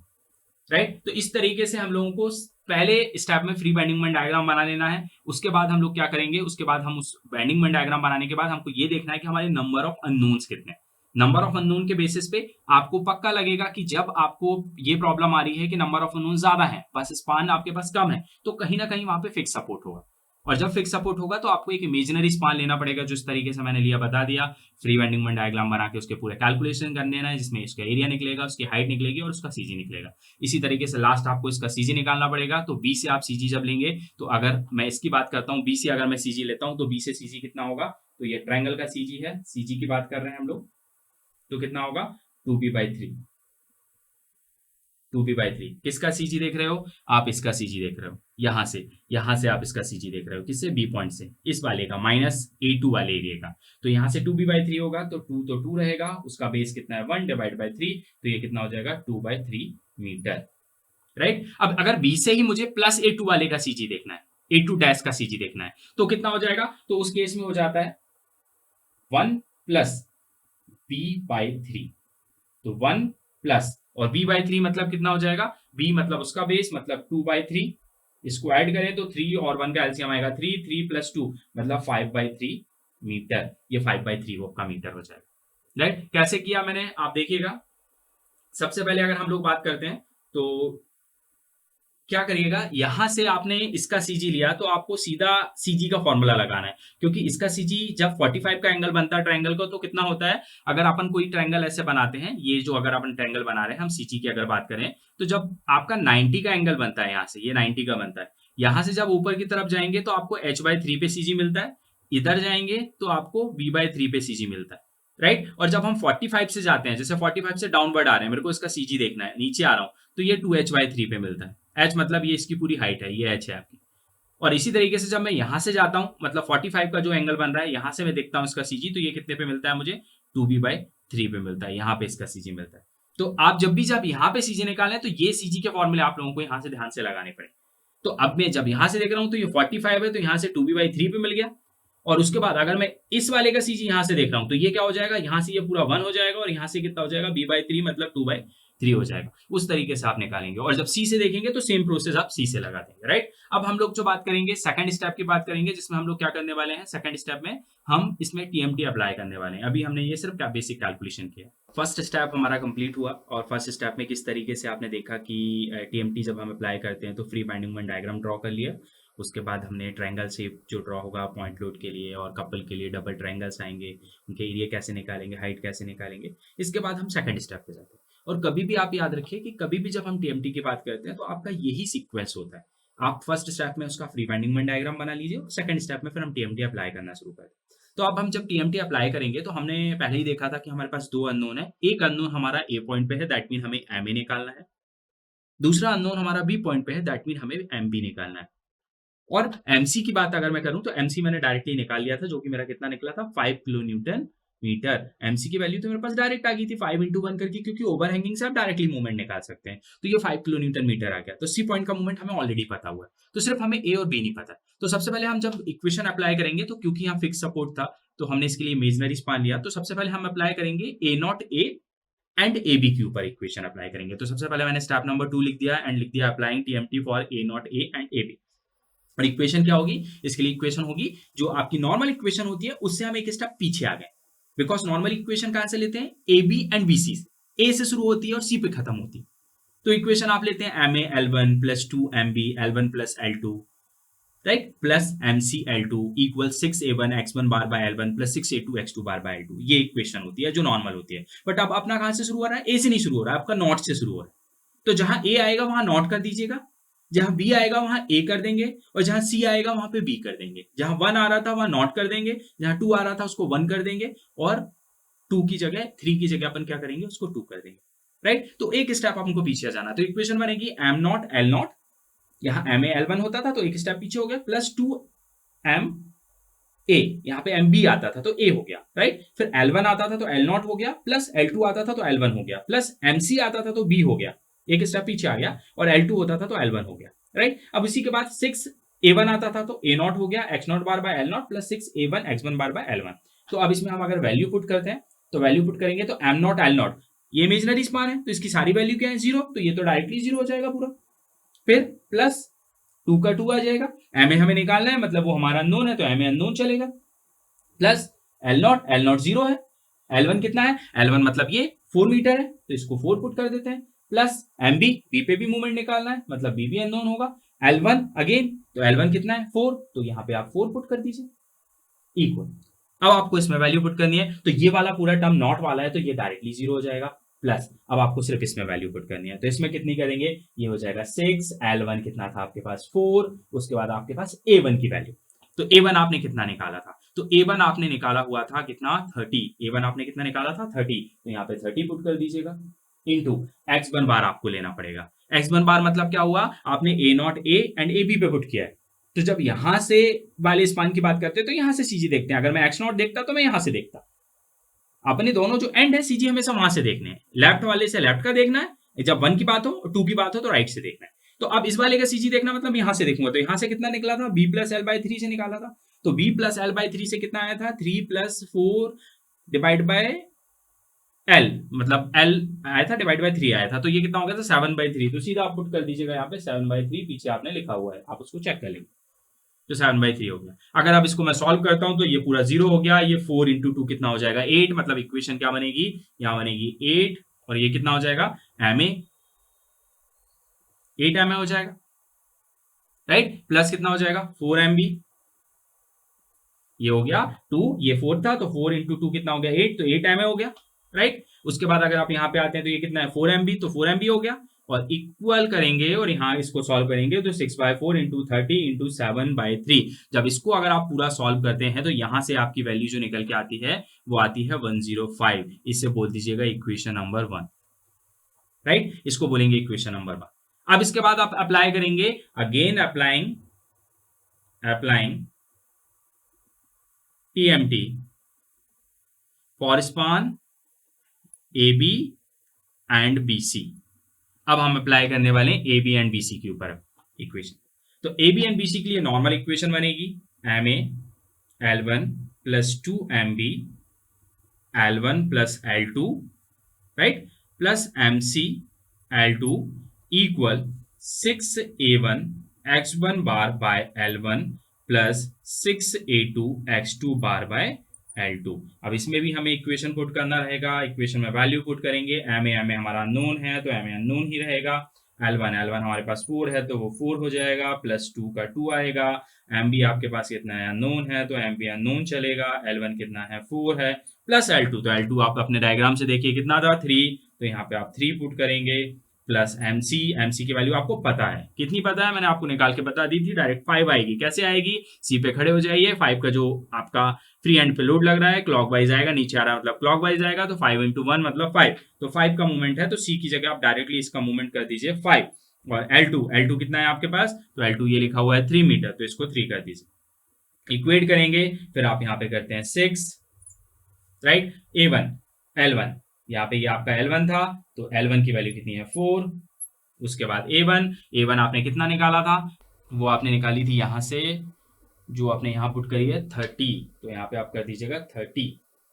राइट। तो इस तरीके से हम लोगों को पहले स्टेप में फ्री बेंडिंग मोमेंट डायग्राम बना लेना है। उसके बाद हम लोग क्या करेंगे, उसके बाद हम उस बेंडिंग मोमेंट डायग्राम बनाने के बाद हमको ये देखना है कि हमारे नंबर ऑफ अननोन्स कितने हैं। नंबर ऑफ अननोन के बेसिस पे आपको पक्का लगेगा कि जब आपको ये प्रॉब्लम आ रही है कि नंबर ऑफ अननोन ज्यादा है, बस स्पान आपके पास कम है, तो कहीं ना कहीं वहां पे फिक्स सपोर्ट होगा, और जब फिक्स सपोर्ट होगा तो आपको एक इमेजिनरी स्पान लेना पड़ेगा, जो इस तरीके से मैंने लिया बता दिया। फ्री बेंडिंग मोमेंट डायग्राम बना के उसके पूरे कैलकुलेशन कर लेना है, जिसमें इसका एरिया निकलेगा, उसकी हाइट निकलेगी और उसका सीजी निकलेगा। इसी तरीके से लास्ट आपको इसका सीजी निकालना पड़ेगा। तो बी से आप सीजी जब लेंगे, तो अगर मैं इसकी बात करता हूँ, बी से अगर मैं सीजी लेता हूँ, तो बी से सीजी कितना होगा, तो ये ट्रायंगल का सीजी है, सीजी की बात कर रहे हैं हम लोग, तो कितना होगा, 2b/3, 2b/3। किसका सीजी देख रहे हो आप, इसका सीजी देख रहे हो, यहां से आप इसका सीजी देख रहे हो, किससे, बी पॉइंट से, इस वाले का, -A2 वाले एरिया का। तो यहां से 2b/3 होगा, तो 2 तो 2 रहेगा, उसका बेस कितना है, 1/3, तो ये कितना हो जाएगा, 2/3 मीटर, राइट। अब अगर बी से ही मुझे +A2 वाले का सीजी देखना है, A2 डैश का सीजी देखना है, तो कितना हो जाएगा, तो उस केस में हो जाता है 1 + b/3, तो 1 प्लस, और b/3 मतलब कितना हो जाएगा, b मतलब उसका बेस, मतलब 2/3, इसको ऐड करें तो 3 और 1 का एलसीएम आएगा 3, 3 + 2 मतलब 5/3 मीटर, ये 5/3 वो का मीटर हो जाएगा, राइट। कैसे किया मैंने, आप देखिएगा। सबसे पहले अगर हम लोग बात करते हैं तो क्या करिएगा, यहां से आपने इसका सीजी लिया, तो आपको सीधा सीजी का फॉर्मूला लगाना है, क्योंकि इसका सीजी जब 45 का एंगल बनता है ट्रायंगल को, तो कितना होता है, अगर अपन कोई ट्रायंगल ऐसे बनाते हैं, ये जो अगर अपन ट्रायंगल बना रहे हैं हम सीजी की अगर बात करें, तो जब आपका 90 का एंगल बनता है, यहाँ से ये 90 का बनता है, यहां से जब ऊपर की तरफ जाएंगे तो आपको h/3 पे सीजी मिलता है, इधर जाएंगे तो आपको b/3 पे सीजी मिलता है, राइट। और जब हम 45 से जाते हैं, जैसे 45 से डाउनवर्ड आ रहे हैं, मेरे को इसका सीजी देखना है, नीचे आ रहा हूं, तो ये 2h/3 पे मिलता है, h मतलब ये इसकी पूरी हाइट है, ये h है आपकी। और इसी तरीके से जब मैं यहां से जाता हूं, मतलब 45 का जो एंगल बन रहा है, यहां से मैं देखता हूं इसका सीजी, तो ये कितने पे मिलता है मुझे, 2b/3 पे मिलता है, यहाँ पे इसका सीजी मिलता है। तो आप जब यहाँ पे सीजी निकालें, तो ये सीजी के फॉर्मूले आप लोगों को यहाँ से ध्यान से लगाने पड़े। तो अब मैं जब यहां से देख रहा हूं, तो ये 45 है, तो यहाँ से 2b/3 पे मिल गया, और उसके बाद अगर मैं इस वाले का सीजी यहां से देख रहा हूं, तो ये क्या हो जाएगा, यहां से ये पूरा 1 हो जाएगा, और यहां से कितना हो जाएगा, b/3 मतलब 2/3 हो जाएगा। उस तरीके से आप निकालेंगे, और जब सी से देखेंगे तो सेम प्रोसेस आप सी से लगा देंगे, राइट। अब हम लोग जो बात करेंगे, सेकंड स्टेप की बात करेंगे, जिसमें हम लोग क्या करने वाले हैं, सेकंड स्टेप में हम इसमें टीएमटी अप्लाई करने वाले हैं। अभी हमने ये सिर्फ बेसिक कैलकुलेशन किया। फर्स्ट स्टेप हमारा कंप्लीट हुआ, और फर्स्ट स्टेप में किस तरीके से आपने देखा कि टीएमटी जब हम अप्लाई करते हैं तो free bending moment diagram draw कर लिया। उसके बाद हमने ट्रायंगल शेप जो ड्रॉ होगा पॉइंट लोड के लिए और कपल के लिए डबल ट्रायंगल्स आएंगे, उनके एरिया कैसे निकालेंगे, हाइट कैसे निकालेंगे। इसके बाद हम सेकंड स्टेप पे जाते हैं। और कभी भी आप याद रखिए कि कभी भी जब हम टीएमटी की बात करते हैं तो आपका यही सीक्वेंस होता है। आप फर्स्ट स्टेप में उसका फ्री बेंडिंग मोमेंट डायग्राम बना लीजिए, और सेकंड स्टेप में फिर हम टीएमटी अप्लाई करना शुरू करते हैं। तो अब हम जब टीएमटी अप्लाई करेंगे, तो हमने पहले ही देखा था कि हमारे पास 2 अननोन है। एक अननोन हमारा ए पॉइंट पे है, दैट मीन हमें एमए निकालना है। दूसरा अननोन हमारा बी पॉइंट पे है, दैट मीन हमें एमबी निकालना है। और एमसी की बात अगर मैं करूं, तो एमसी मैंने डायरेक्टली निकाल लिया था, जो कि मेरा कितना निकला था, 5 किलो न्यूटन मीटर। एमसी की वैल्यू तो मेरे पास डायरेक्ट आ गई थी 5 × 1 करके, क्योंकि ओवरहैंगिंग से आप डायरेक्टली मूवमेंट निकाल सकते हैं। तो ये 5 किलो न्यूटन मीटर आ गया। तो सी पॉइंट का मूवमेंट हमें ऑलरेडी पता हुआ है, तो सिर्फ हमें ए और बी नहीं पता। तो सबसे पहले हम जब इक्वेशन अप्लाई करेंगे, तो क्योंकि यहाँ फिक्स सपोर्ट था, तो हमने इसके लिए इमेजिनरी स्पान लिया। तो सबसे पहले हम अप्लाई करेंगे A0A एंड AB के ऊपर इक्वेशन अप्लाई करेंगे। तो सबसे पहले मैंने स्टेप नंबर 2 लिख दिया, एंड लिख दिया applying TMT for A0A and AB। और इक्वेशन क्या होगी, इसके लिए इक्वेशन होगी जो आपकी नॉर्मल इक्वेशन होती है, उससे हम एक स्टेप पीछे आ गए। बिकॉज नॉर्मल इक्वेशन कहां से लेते हैं, A B and B C से। ए से शुरू होती है और सी पे खत्म होती है। तो इक्वेशन आप लेते हैं MA L1 + 2MB L1 + L2, right, plus MC L2 = 6A1 X1 bar bye L1 + 6A2 X2 bar by L2। ये इक्वेशन होती है जो नॉर्मल होती है। बट अब अपना कहां से शुरू हो रहा है, ए से नहीं शुरू हो रहा है, आपका नॉट से शुरू हो रहा है। तो जहां ए आएगा वहां नॉट कर दीजिएगा, जहां बी आएगा वहां ए कर देंगे, और जहां सी आएगा वहां पे बी कर देंगे। जहां 1 आ रहा था वहां नॉट कर देंगे, जहां 2 आ रहा था उसको 1 कर देंगे, और 2 की जगह 3 की जगह अपन क्या करेंगे, उसको 2 कर देंगे, राइट। तो एक स्टेप आपको पीछे जाना, तो इक्वेशन बनेगी एम नॉट एल नॉट, यहाँ एम ए एल वन होता था तो एक स्टेप पीछे हो गया, प्लस 2 एम ए, यहाँ पे एम बी आता था तो ए हो गया, राइट। फिर एल वन आता था तो एल नॉट हो गया, प्लस एल टू आता था तो एल वन हो गया, प्लस एम सी आता था तो बी हो गया, एक स्टेप पीछे आ गया, और एल टू होता था तो एल वन हो गया, राइट। अब इसी के बाद 6 ए वन आता था तो ए नॉट हो गया, x not bar by L not, plus 6 A one X one bar by L one. तो अब इसमें हम अगर वैल्यू पुट करते हैं, तो वैल्यू पुट करेंगे तो एम नॉट एल नॉट, ये इमेजनरी स्पान है तो इसकी सारी वैल्यू क्या है, जीरो, तो ये तो डायरेक्टली जीरो हो जाएगा पूरा। फिर प्लस 2 का 2 आ जाएगा, एम ए हमें निकालना है, मतलब वो हमारा अननोन है तो एम ए अननोन चलेगा, प्लस एल नॉट जीरो है, एल वन कितना है, एल वन मतलब ये 4 मीटर है तो इसको 4 पुट कर देते हैं, प्लस एम बी, बी पे भी मूवमेंट निकालना है मतलब बी भी अननोन होगा, एल वन अगेन, तो एल वन कितना है 4, तो यहाँ पे आप 4 पुट कर दीजिए, इक्वल। अब आपको इसमें वैल्यू पुट करनी है, तो ये वाला पूरा टर्म नॉट वाला है तो ये डायरेक्टली जीरो हो जाएगा, प्लस अब आपको सिर्फ इसमें वैल्यू पुट करनी है, तो इसमें कितनी करेंगे, ये हो जाएगा 6, एल वन कितना था आपके पास 4, उसके बाद आपके पास ए वन की वैल्यू, तो ए वन आपने कितना निकाला था, तो ए वन आपने निकाला हुआ था कितना 30, ए वन आपने कितना निकाला था 30, तो यहाँ पे 30 पुट कर दीजिएगा, इंटू एक्स वन बार आपको लेना पड़ेगा, एक्स वन बार मतलब क्या हुआ, आपने A not A and A B पे पुट किया है, तो जब यहां से वाले स्पान की बात करते हैं तो यहां से सीजी देखते हैं, अगर मैं एक्स नॉट देखता तो मैं यहां से देखता, अपने दोनों जो एंड है सीजी हमेशा वहां से देखने हैं, लेफ्ट वाले से लेफ्ट का देखना है, जब 1 की बात हो और 2 की बात हो तो राइट से देखना है, तो अब इस वाले का सीजी देखना मतलब यहां से देखूंगा, तो यहां से कितना निकला था, B plus L by three से निकाला था, तो B plus L by three से कितना आया था, 3 प्लस 4 डिवाइड बाय एल, मतलब एल आया था डिवाइड बाय 3 आया था, तो ये कितना हो गया था 7/3, तो सीधा आप पुट कर दीजिएगा यहाँ पे 7/3, पीछे आपने लिखा हुआ है, आप उसको चेक कर लेंगे, तो 7/3 हो गया। अगर अब इसको मैं सॉल्व करता हूं तो ये पूरा जीरो हो गया, ये 4 इंटू 2 कितना हो जाएगा 8, मतलब इक्वेशन क्या बनेगी, यहां बनेगी 8, और ये कितना हो जाएगा एम ए, 8 एम ए हो जाएगा, राइट, प्लस कितना हो जाएगा 4 एम बी, ये हो गया 2, ये 4 था तो 4 इंटू 2 कितना हो गया 8, तो 8 एम ए हो गया, राइट। उसके बाद अगर आप यहाँ पे आते हैं तो ये कितना है 4 एम बी, तो 4 एम बी हो गया, और इक्वल करेंगे और यहाँ इसको सॉल्व करेंगे तो 6/4 इंटू 30 इंटू 7/3, जब इसको अगर आप पूरा सॉल्व करते हैं तो यहाँ से आपकी वैल्यू जो निकल के आती है वो आती है 105, इससे बोल दीजिएगा इक्वेशन नंबर 1, राइट, इसको बोलेंगे इक्वेशन नंबर 1। अब इसके बाद आप अप्लाई करेंगे, again applying TMT for span A B and B C. अब हम अप्लाई करने वाले हैं A B and B C के ऊपर इक्वेशन, तो A B and B C के लिए नॉर्मल इक्वेशन बनेगी M A L one plus 2 M B L one plus L two, right, plus M C L two equal 6 A one X one bar by L one plus 6 A two X two bar by L2। अब इसमें भी हमें equation put करना रहेगा, equation में value put करेंगे, M A हमारा unknown है तो एम ए अननोन ही रहेगा, L1 हमारे पास 4 है तो वो 4 हो जाएगा, प्लस 2 का 2 आएगा, एम बी आपके पास कितना है अननोन है तो एम बी अननोन चलेगा, L1 कितना है 4 है, प्लस L2, तो L2 आप अपने डायग्राम से देखिए कितना था 3, तो यहाँ पे आप 3 पुट करेंगे, प्लस एमसी की वैल्यू आपको पता है, कितनी पता है मैंने आपको निकाल के बता दी थी, डायरेक्ट 5 आएगी, कैसे आएगी, सी पे खड़े हो जाइए, 5 का जो आपका फ्री एंड पे लोड लग रहा है क्लॉकवाइज आएगा, नीचे आ रहा है मतलब क्लॉकवाइज आएगा, तो 5 इंटू 1 मतलब 5, तो 5 का मूवमेंट है तो सी की जगह आप डायरेक्टली इसका मूवमेंट कर दीजिए 5, और L2 कितना है आपके पास, तो L2 ये लिखा हुआ है 3 मीटर, तो इसको 3 कर दीजिए, इक्वेट करेंगे, फिर आप यहाँ पे करते हैं 6, राइट, A1 L1, यहाँ पे ये आपका L1 था तो L1 की वैल्यू कितनी है 4, उसके बाद A1 आपने कितना निकाला था, वो आपने निकाली थी यहाँ से, जो आपने यहाँ पुट करी है 30, तो यहाँ पे आप कर दीजिएगा 30,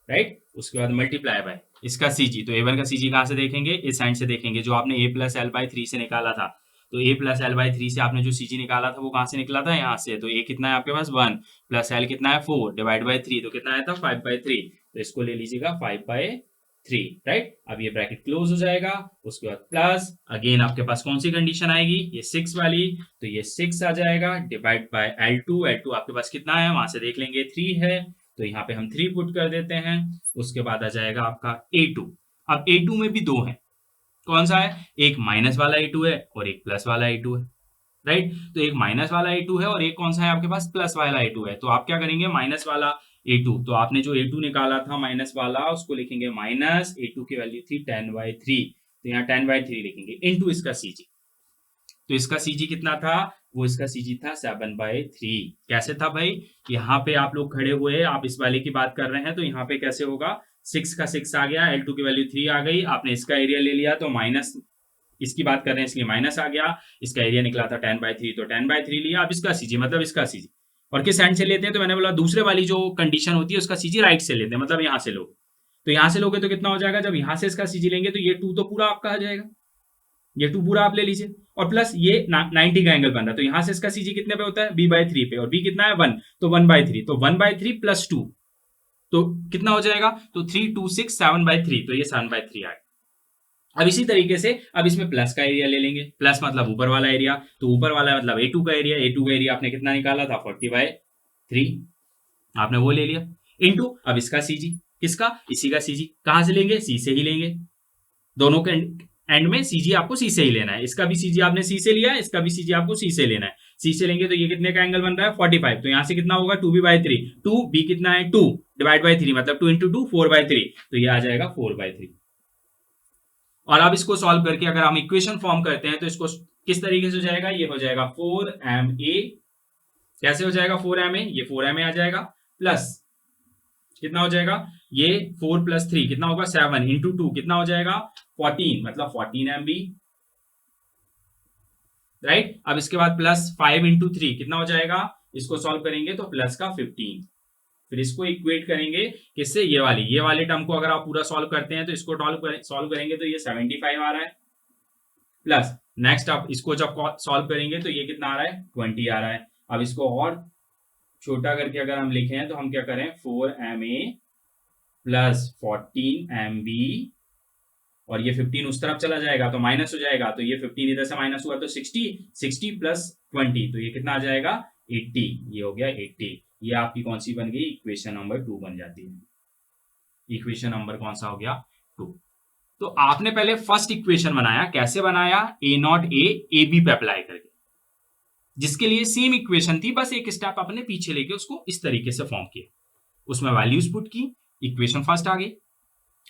राइट, उसके बाद मल्टीप्लाई बाय इसका सीजी, तो A1 का सीजी कहाँ से देखेंगे, इस साइड से देखेंगे, जो आपने A प्लस एल बाई 3 से निकाला था, तो A प्लस एल बाई 3 से आपने जो सीजी निकाला था वो कहाँ से निकला था, यहाँ से, तो A कितना है आपके पास 1 प्लस एल कितना है 4 डिवाइड बाई 3, तो कितना आया था 5/3, तो इसको ले लीजिएगा 5/3, राइट। अब ये ब्रैकेट क्लोज हो जाएगा, उसके बाद प्लस अगेन आपके पास कौन सी कंडीशन आएगी, ये 6 वाली, तो ये 6 आ जाएगा डिवाइड बाय L2 आपके पास कितना है वहां से देख लेंगे 3 है, तो यहाँ पे हम 3 पुट कर देते हैं, उसके बाद आ जाएगा आपका A2। अब A2 में भी 2 है, कौन सा है, एक माइनस वाला A2 है और एक प्लस वाला A2 है, राइट, तो एक माइनस वाला A2 है और एक कौन सा है आपके पास प्लस वाला A2 है, तो आप क्या करेंगे, माइनस वाला A2, तो आपने जो A2 निकाला था माइनस वाला उसको लिखेंगे माइनस, A2 की वैल्यू थी 10/3, तो यहाँ 10/3 लिखेंगे इनटू इसका CG। तो इसका CG कितना था, वो इसका CG था 7/3। कैसे था भाई, यहाँ पे आप लोग खड़े हुए, आप इस वाले की बात कर रहे हैं, तो यहाँ पे कैसे होगा, 6 का 6 आ गया, L2 की वैल्यू 3 आ गई, आपने इसका एरिया ले लिया तो माइनस, इसकी बात कर रहे हैं इसलिए माइनस आ गया, इसका एरिया निकला था 10/3 तो 10/3 लिया, अब इसका CG मतलब इसका CG, और किस एंड से लेते हैं, तो मैंने बोला दूसरे वाली जो कंडीशन होती है उसका CG राइट से लेते हैं, मतलब यहाँ से लोगे, तो यहाँ से लोगे तो कितना हो जाएगा, जब यहाँ से इसका CG लेंगे तो ये 2 तो पूरा आपका आ जाएगा, ये 2 पूरा आप ले लीजिए, और प्लस ये 90 का एंगल बन रहा है, तो यहाँ से इसका CG कितने पे होता है, B/3 पे, और B कितना है 1, तो 1/3, तो 1/3 प्लस 2 तो कितना हो जाएगा, तो 3 2 6 7/3, तो ये 7/3 आएगा। अब इसी तरीके से अब इसमें प्लस का एरिया ले लेंगे, प्लस मतलब ऊपर वाला एरिया, तो ऊपर वाला मतलब A2 का एरिया, A2 का एरिया आपने कितना निकाला था 40/3, आपने वो ले लिया, इनटू अब इसका CG, किसका, इसी का CG, कहां से लेंगे, C से ही लेंगे, दोनों के एंड में CG आपको C से ही लेना है, इसका भी CG आपने C से लिया है, इसका भी CG आपको C से लेना है, C से लेंगे तो ये कितने का एंगल बन रहा है 45, तो यहां से कितना होगा 2B/3, 2B कितना है 2 डिवाइड बाई 3 मतलब 2 इंटू 2 4/3, तो ये आ जाएगा 4/3। और अब इसको सॉल्व करके अगर हम इक्वेशन फॉर्म करते हैं तो इसको किस तरीके से हो जाएगा, ये हो जाएगा 4ma, कैसे हो जाएगा 4ma, ये 4ma आ जाएगा, प्लस कितना हो जाएगा, ये 4 + 3 कितना होगा 7 इंटू 2 कितना हो जाएगा 14, मतलब 14 MB, राइट। अब इसके बाद प्लस 5 इंटू 3 कितना हो जाएगा, इसको सॉल्व करेंगे तो प्लस का 15, फिर इसको इक्वेट करेंगे किससे, ये वाले टर्म को अगर आप पूरा सॉल्व करते हैं तो इसको सॉल्व करेंगे तो ये 75 आ रहा है, प्लस नेक्स्ट आप इसको जब सॉल्व करेंगे तो ये कितना आ रहा है 20 आ रहा है। अब इसको और छोटा करके अगर हम लिखें तो हम क्या करें 4ma प्लस 14mb, और ये 15 उस तरफ चला जाएगा तो माइनस हो जाएगा, तो ये 15 इधर से माइनस हुआ तो 60 प्लस 20, तो ये कितना आ जाएगा 80, ये हो गया 80, ये आपकी कौन सी बन गई, इक्वेशन नंबर 2 बन जाती है। इक्वेशन नंबर कौन सा हो गया 2। तो आपने पहले फर्स्ट इक्वेशन बनाया, कैसे बनाया, A0 AB पे अप्लाई करके, जिसके लिए सेम इक्वेशन थी, बस एक स्टेप आपने पीछे लेके उसको इस तरीके से फॉर्म किया, उसमें वैल्यूज पुट की, इक्वेशन फर्स्ट आ गई।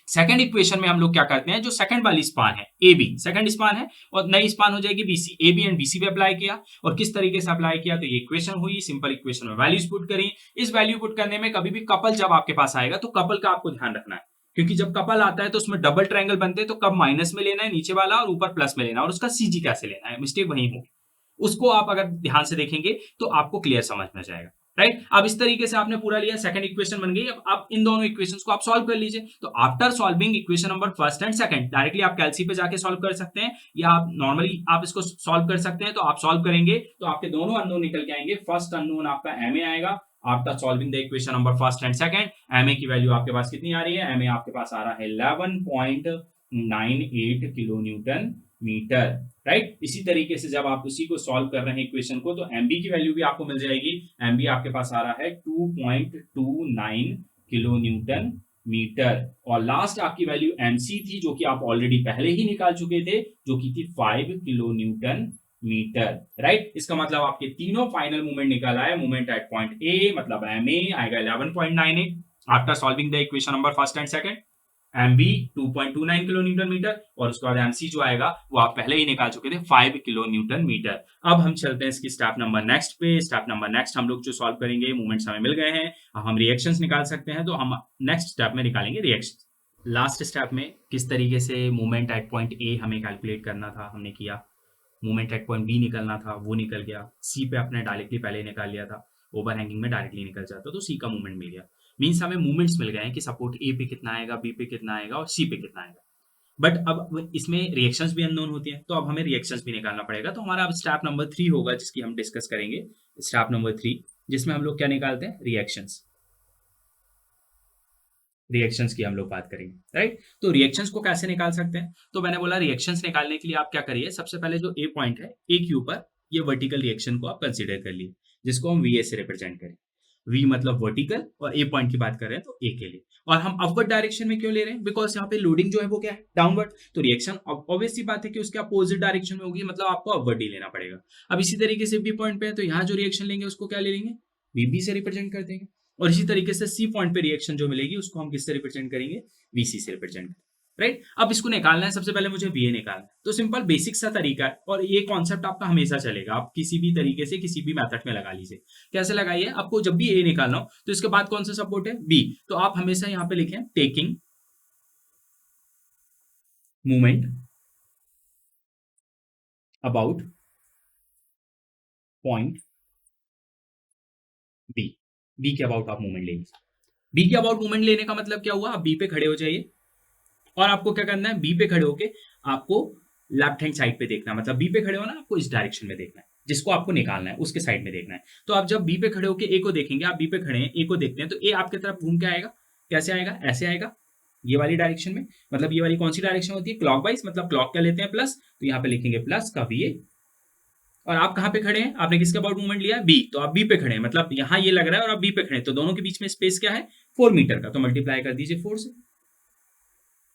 सेकंड इक्वेशन में हम लोग क्या करते हैं, जो सेकंड वाली स्पान है AB, सेकंड स्पान है और नई स्पान हो जाएगी BC, AB एंड BC पे अप्लाई किया, और किस तरीके से अप्लाई किया, तो ये इक्वेशन हुई, सिंपल इक्वेशन में वैल्यूज पुट करी। इस वैल्यू पुट करने में कभी भी कपल जब आपके पास आएगा तो कपल का आपको ध्यान रखना है, क्योंकि जब कपल आता है तो उसमें डबल ट्रायंगल बनते हैं, तो कब माइनस में लेना है नीचे वाला और ऊपर प्लस में लेना है, और उसका CG कैसे लेना है, मिस्टेक वहीं होगी, उसको आप अगर ध्यान से देखेंगे तो आपको क्लियर समझ में जाएगा, राइट। अब इस तरीके से आपने पूरा लिया, सेकंड इक्वेशन बन गई। अब आप इन दोनों इक्वेशंस को आप सॉल्व कर लीजिए, तो after solving equation number first and second, directly आप कैलसी पे जाके सॉल्व कर सकते हैं, या आप नॉर्मली आप इसको सॉल्व कर सकते हैं। तो आप सॉल्व करेंगे तो आपके दोनों अननोन निकल के आएंगे, फर्स्ट अननोन आपका ma आएगा after solving the equation number first and second. ma की वैल्यू आपके पास कितनी आ रही है, ma आपके पास आ रहा है 11.98 किलो न्यूटन मीटर, राइट। इसी तरीके से जब आप उसी को सॉल्व कर रहे हैं इक्वेशन को, तो MB की वैल्यू भी आपको मिल जाएगी, MB आपके पास आ रहा है 2.29 किलो न्यूटन मीटर, और लास्ट आपकी वैल्यू MC थी जो कि आप ऑलरेडी पहले ही निकाल चुके थे, जो कि थी 5 किलो न्यूटन मीटर, राइट। इसका मतलब आपके तीनों फाइनल मूवमेंट निकल आए, मूवमेंट एट पॉइंट A मतलब MA आएगा 11.98 after solving the equation number first and second, MB 2.29 kilo newton metre, और उसके बाद MC जो आएगा वो आप पहले ही निकाल चुके थे 5 किलो न्यूटन मीटर। अब हम चलते हैं इसकी स्टेप नंबर नेक्स्ट पे। स्टेप नंबर नेक्स्ट हम लोग जो सॉल्व करेंगे, मूवमेंट्स हमें मिल गए हैं, अब हम रिएक्शंस निकाल सकते हैं, तो हम नेक्स्ट स्टेप में निकालेंगे रिएक्शंस। लास्ट स्टेप में किस तरीके से मूवमेंट एट पॉइंट A हमें कैलकुलेट करना था, हमने किया, मूवमेंट एट पॉइंट B निकलना था, वो निकल गया, C पे अपने डायरेक्टली पहले निकाल लिया था, ओवरहैंगिंग में डायरेक्टली निकल जाता तो C का मूवमेंट मिल गया। मीन्स हमें मूवमेंट्स मिल गए हैं कि सपोर्ट A पे कितना आएगा, B पे कितना आएगा और C पे कितना आएगा, बट अब इसमें रिएक्शंस भी अननोन होती हैं, तो अब हमें रिएक्शंस भी निकालना पड़ेगा। तो हमारा अब स्टेप नंबर 3 होगा जिसकी हम डिस्कस करेंगे, स्टेप नंबर 3, जिसमें हम लोग क्या निकालते हैं, रिएक्शंस की हम लोग बात करेंगे, राइट। तो रिएक्शंस को कैसे निकाल सकते हैं, तो मैंने बोला रिएक्शंस निकालने के लिए आप क्या करिए, सबसे पहले जो A पॉइंट है, A के ऊपर ये वर्टिकल रिएक्शन को आप कंसीडर कर लिए, जिसको हम VA से रिप्रेजेंट करें, V मतलब वर्टिकल और A पॉइंट की बात कर रहे हैं तो A के लिए, और हम अपवर्ड डायरेक्शन में क्यों ले रहे हैं, बिकॉज यहाँ पे लोडिंग जो है वो क्या है, डाउनवर्ड, तो रिएक्शन ऑब्वियस सी बात है कि उसके अपोजिट डायरेक्शन में होगी, मतलब आपको अपवर्ड ही लेना पड़ेगा। अब इसी तरीके से B पॉइंट पे है, तो यहाँ जो रिएक्शन लेंगे उसको क्या ले लेंगे, VB से रिप्रेजेंट कर देंगे, और इसी तरीके से सी पॉइंट पे रिएक्शन जो मिलेगी उसको हम किससे रिप्रेजेंट करेंगे, वीसी से रिप्रेजेंट, राइट। अब इसको निकालना है, सबसे पहले मुझे वीए निकालना है, तो सिंपल बेसिक सा तरीका है और ये कॉन्सेप्ट आपका हमेशा चलेगा, आप किसी भी तरीके से किसी भी मेथड में लगा लीजिए। कैसे लगाइए, आपको जब भी ए निकालना हो तो इसके बाद कौन सा सपोर्ट है, बी, तो आप हमेशा यहाँ पे लिखें taking movement about point B, B के अबाउट आप मूवमेंट लेंगे। बी के अबाउट मूवमेंट लेने का मतलब क्या हुआ, आप बी पे खड़े हो जाइए और आपको क्या करना है, बी पे खड़े होके आपको लेफ्ट हैंड साइड पे देखना है, मतलब बी पे खड़े हो ना, आपको इस डायरेक्शन में देखना है जिसको आपको निकालना है, उसके साइड में देखना है। तो आप जब बी पे खड़े होके ए को देखेंगे, आप बी पे खड़े हैं, ए को देखते हैं, तो ए आपकी तरफ घूम के आएगा, कैसे आएगा, ऐसे आएगा, ये वाली डायरेक्शन में, मतलब ये वाली कौन सी डायरेक्शन होती है, क्लॉकवाइज, मतलब क्लॉक क्या लेते हैं, प्लस, तो यहाँ पे लिखेंगे प्लस का बी ए। और आप कहाँ पे खड़े हैं, आपने किसके अबाउट मूवमेंट लिया, बी, तो आप बी पे खड़े हैं, मतलब यहाँ ये लग रहा है और आप बी पे खड़े हैं, तो दोनों के बीच में स्पेस क्या है, 4 मीटर का, तो मल्टीप्लाई कर दीजिए 4 से।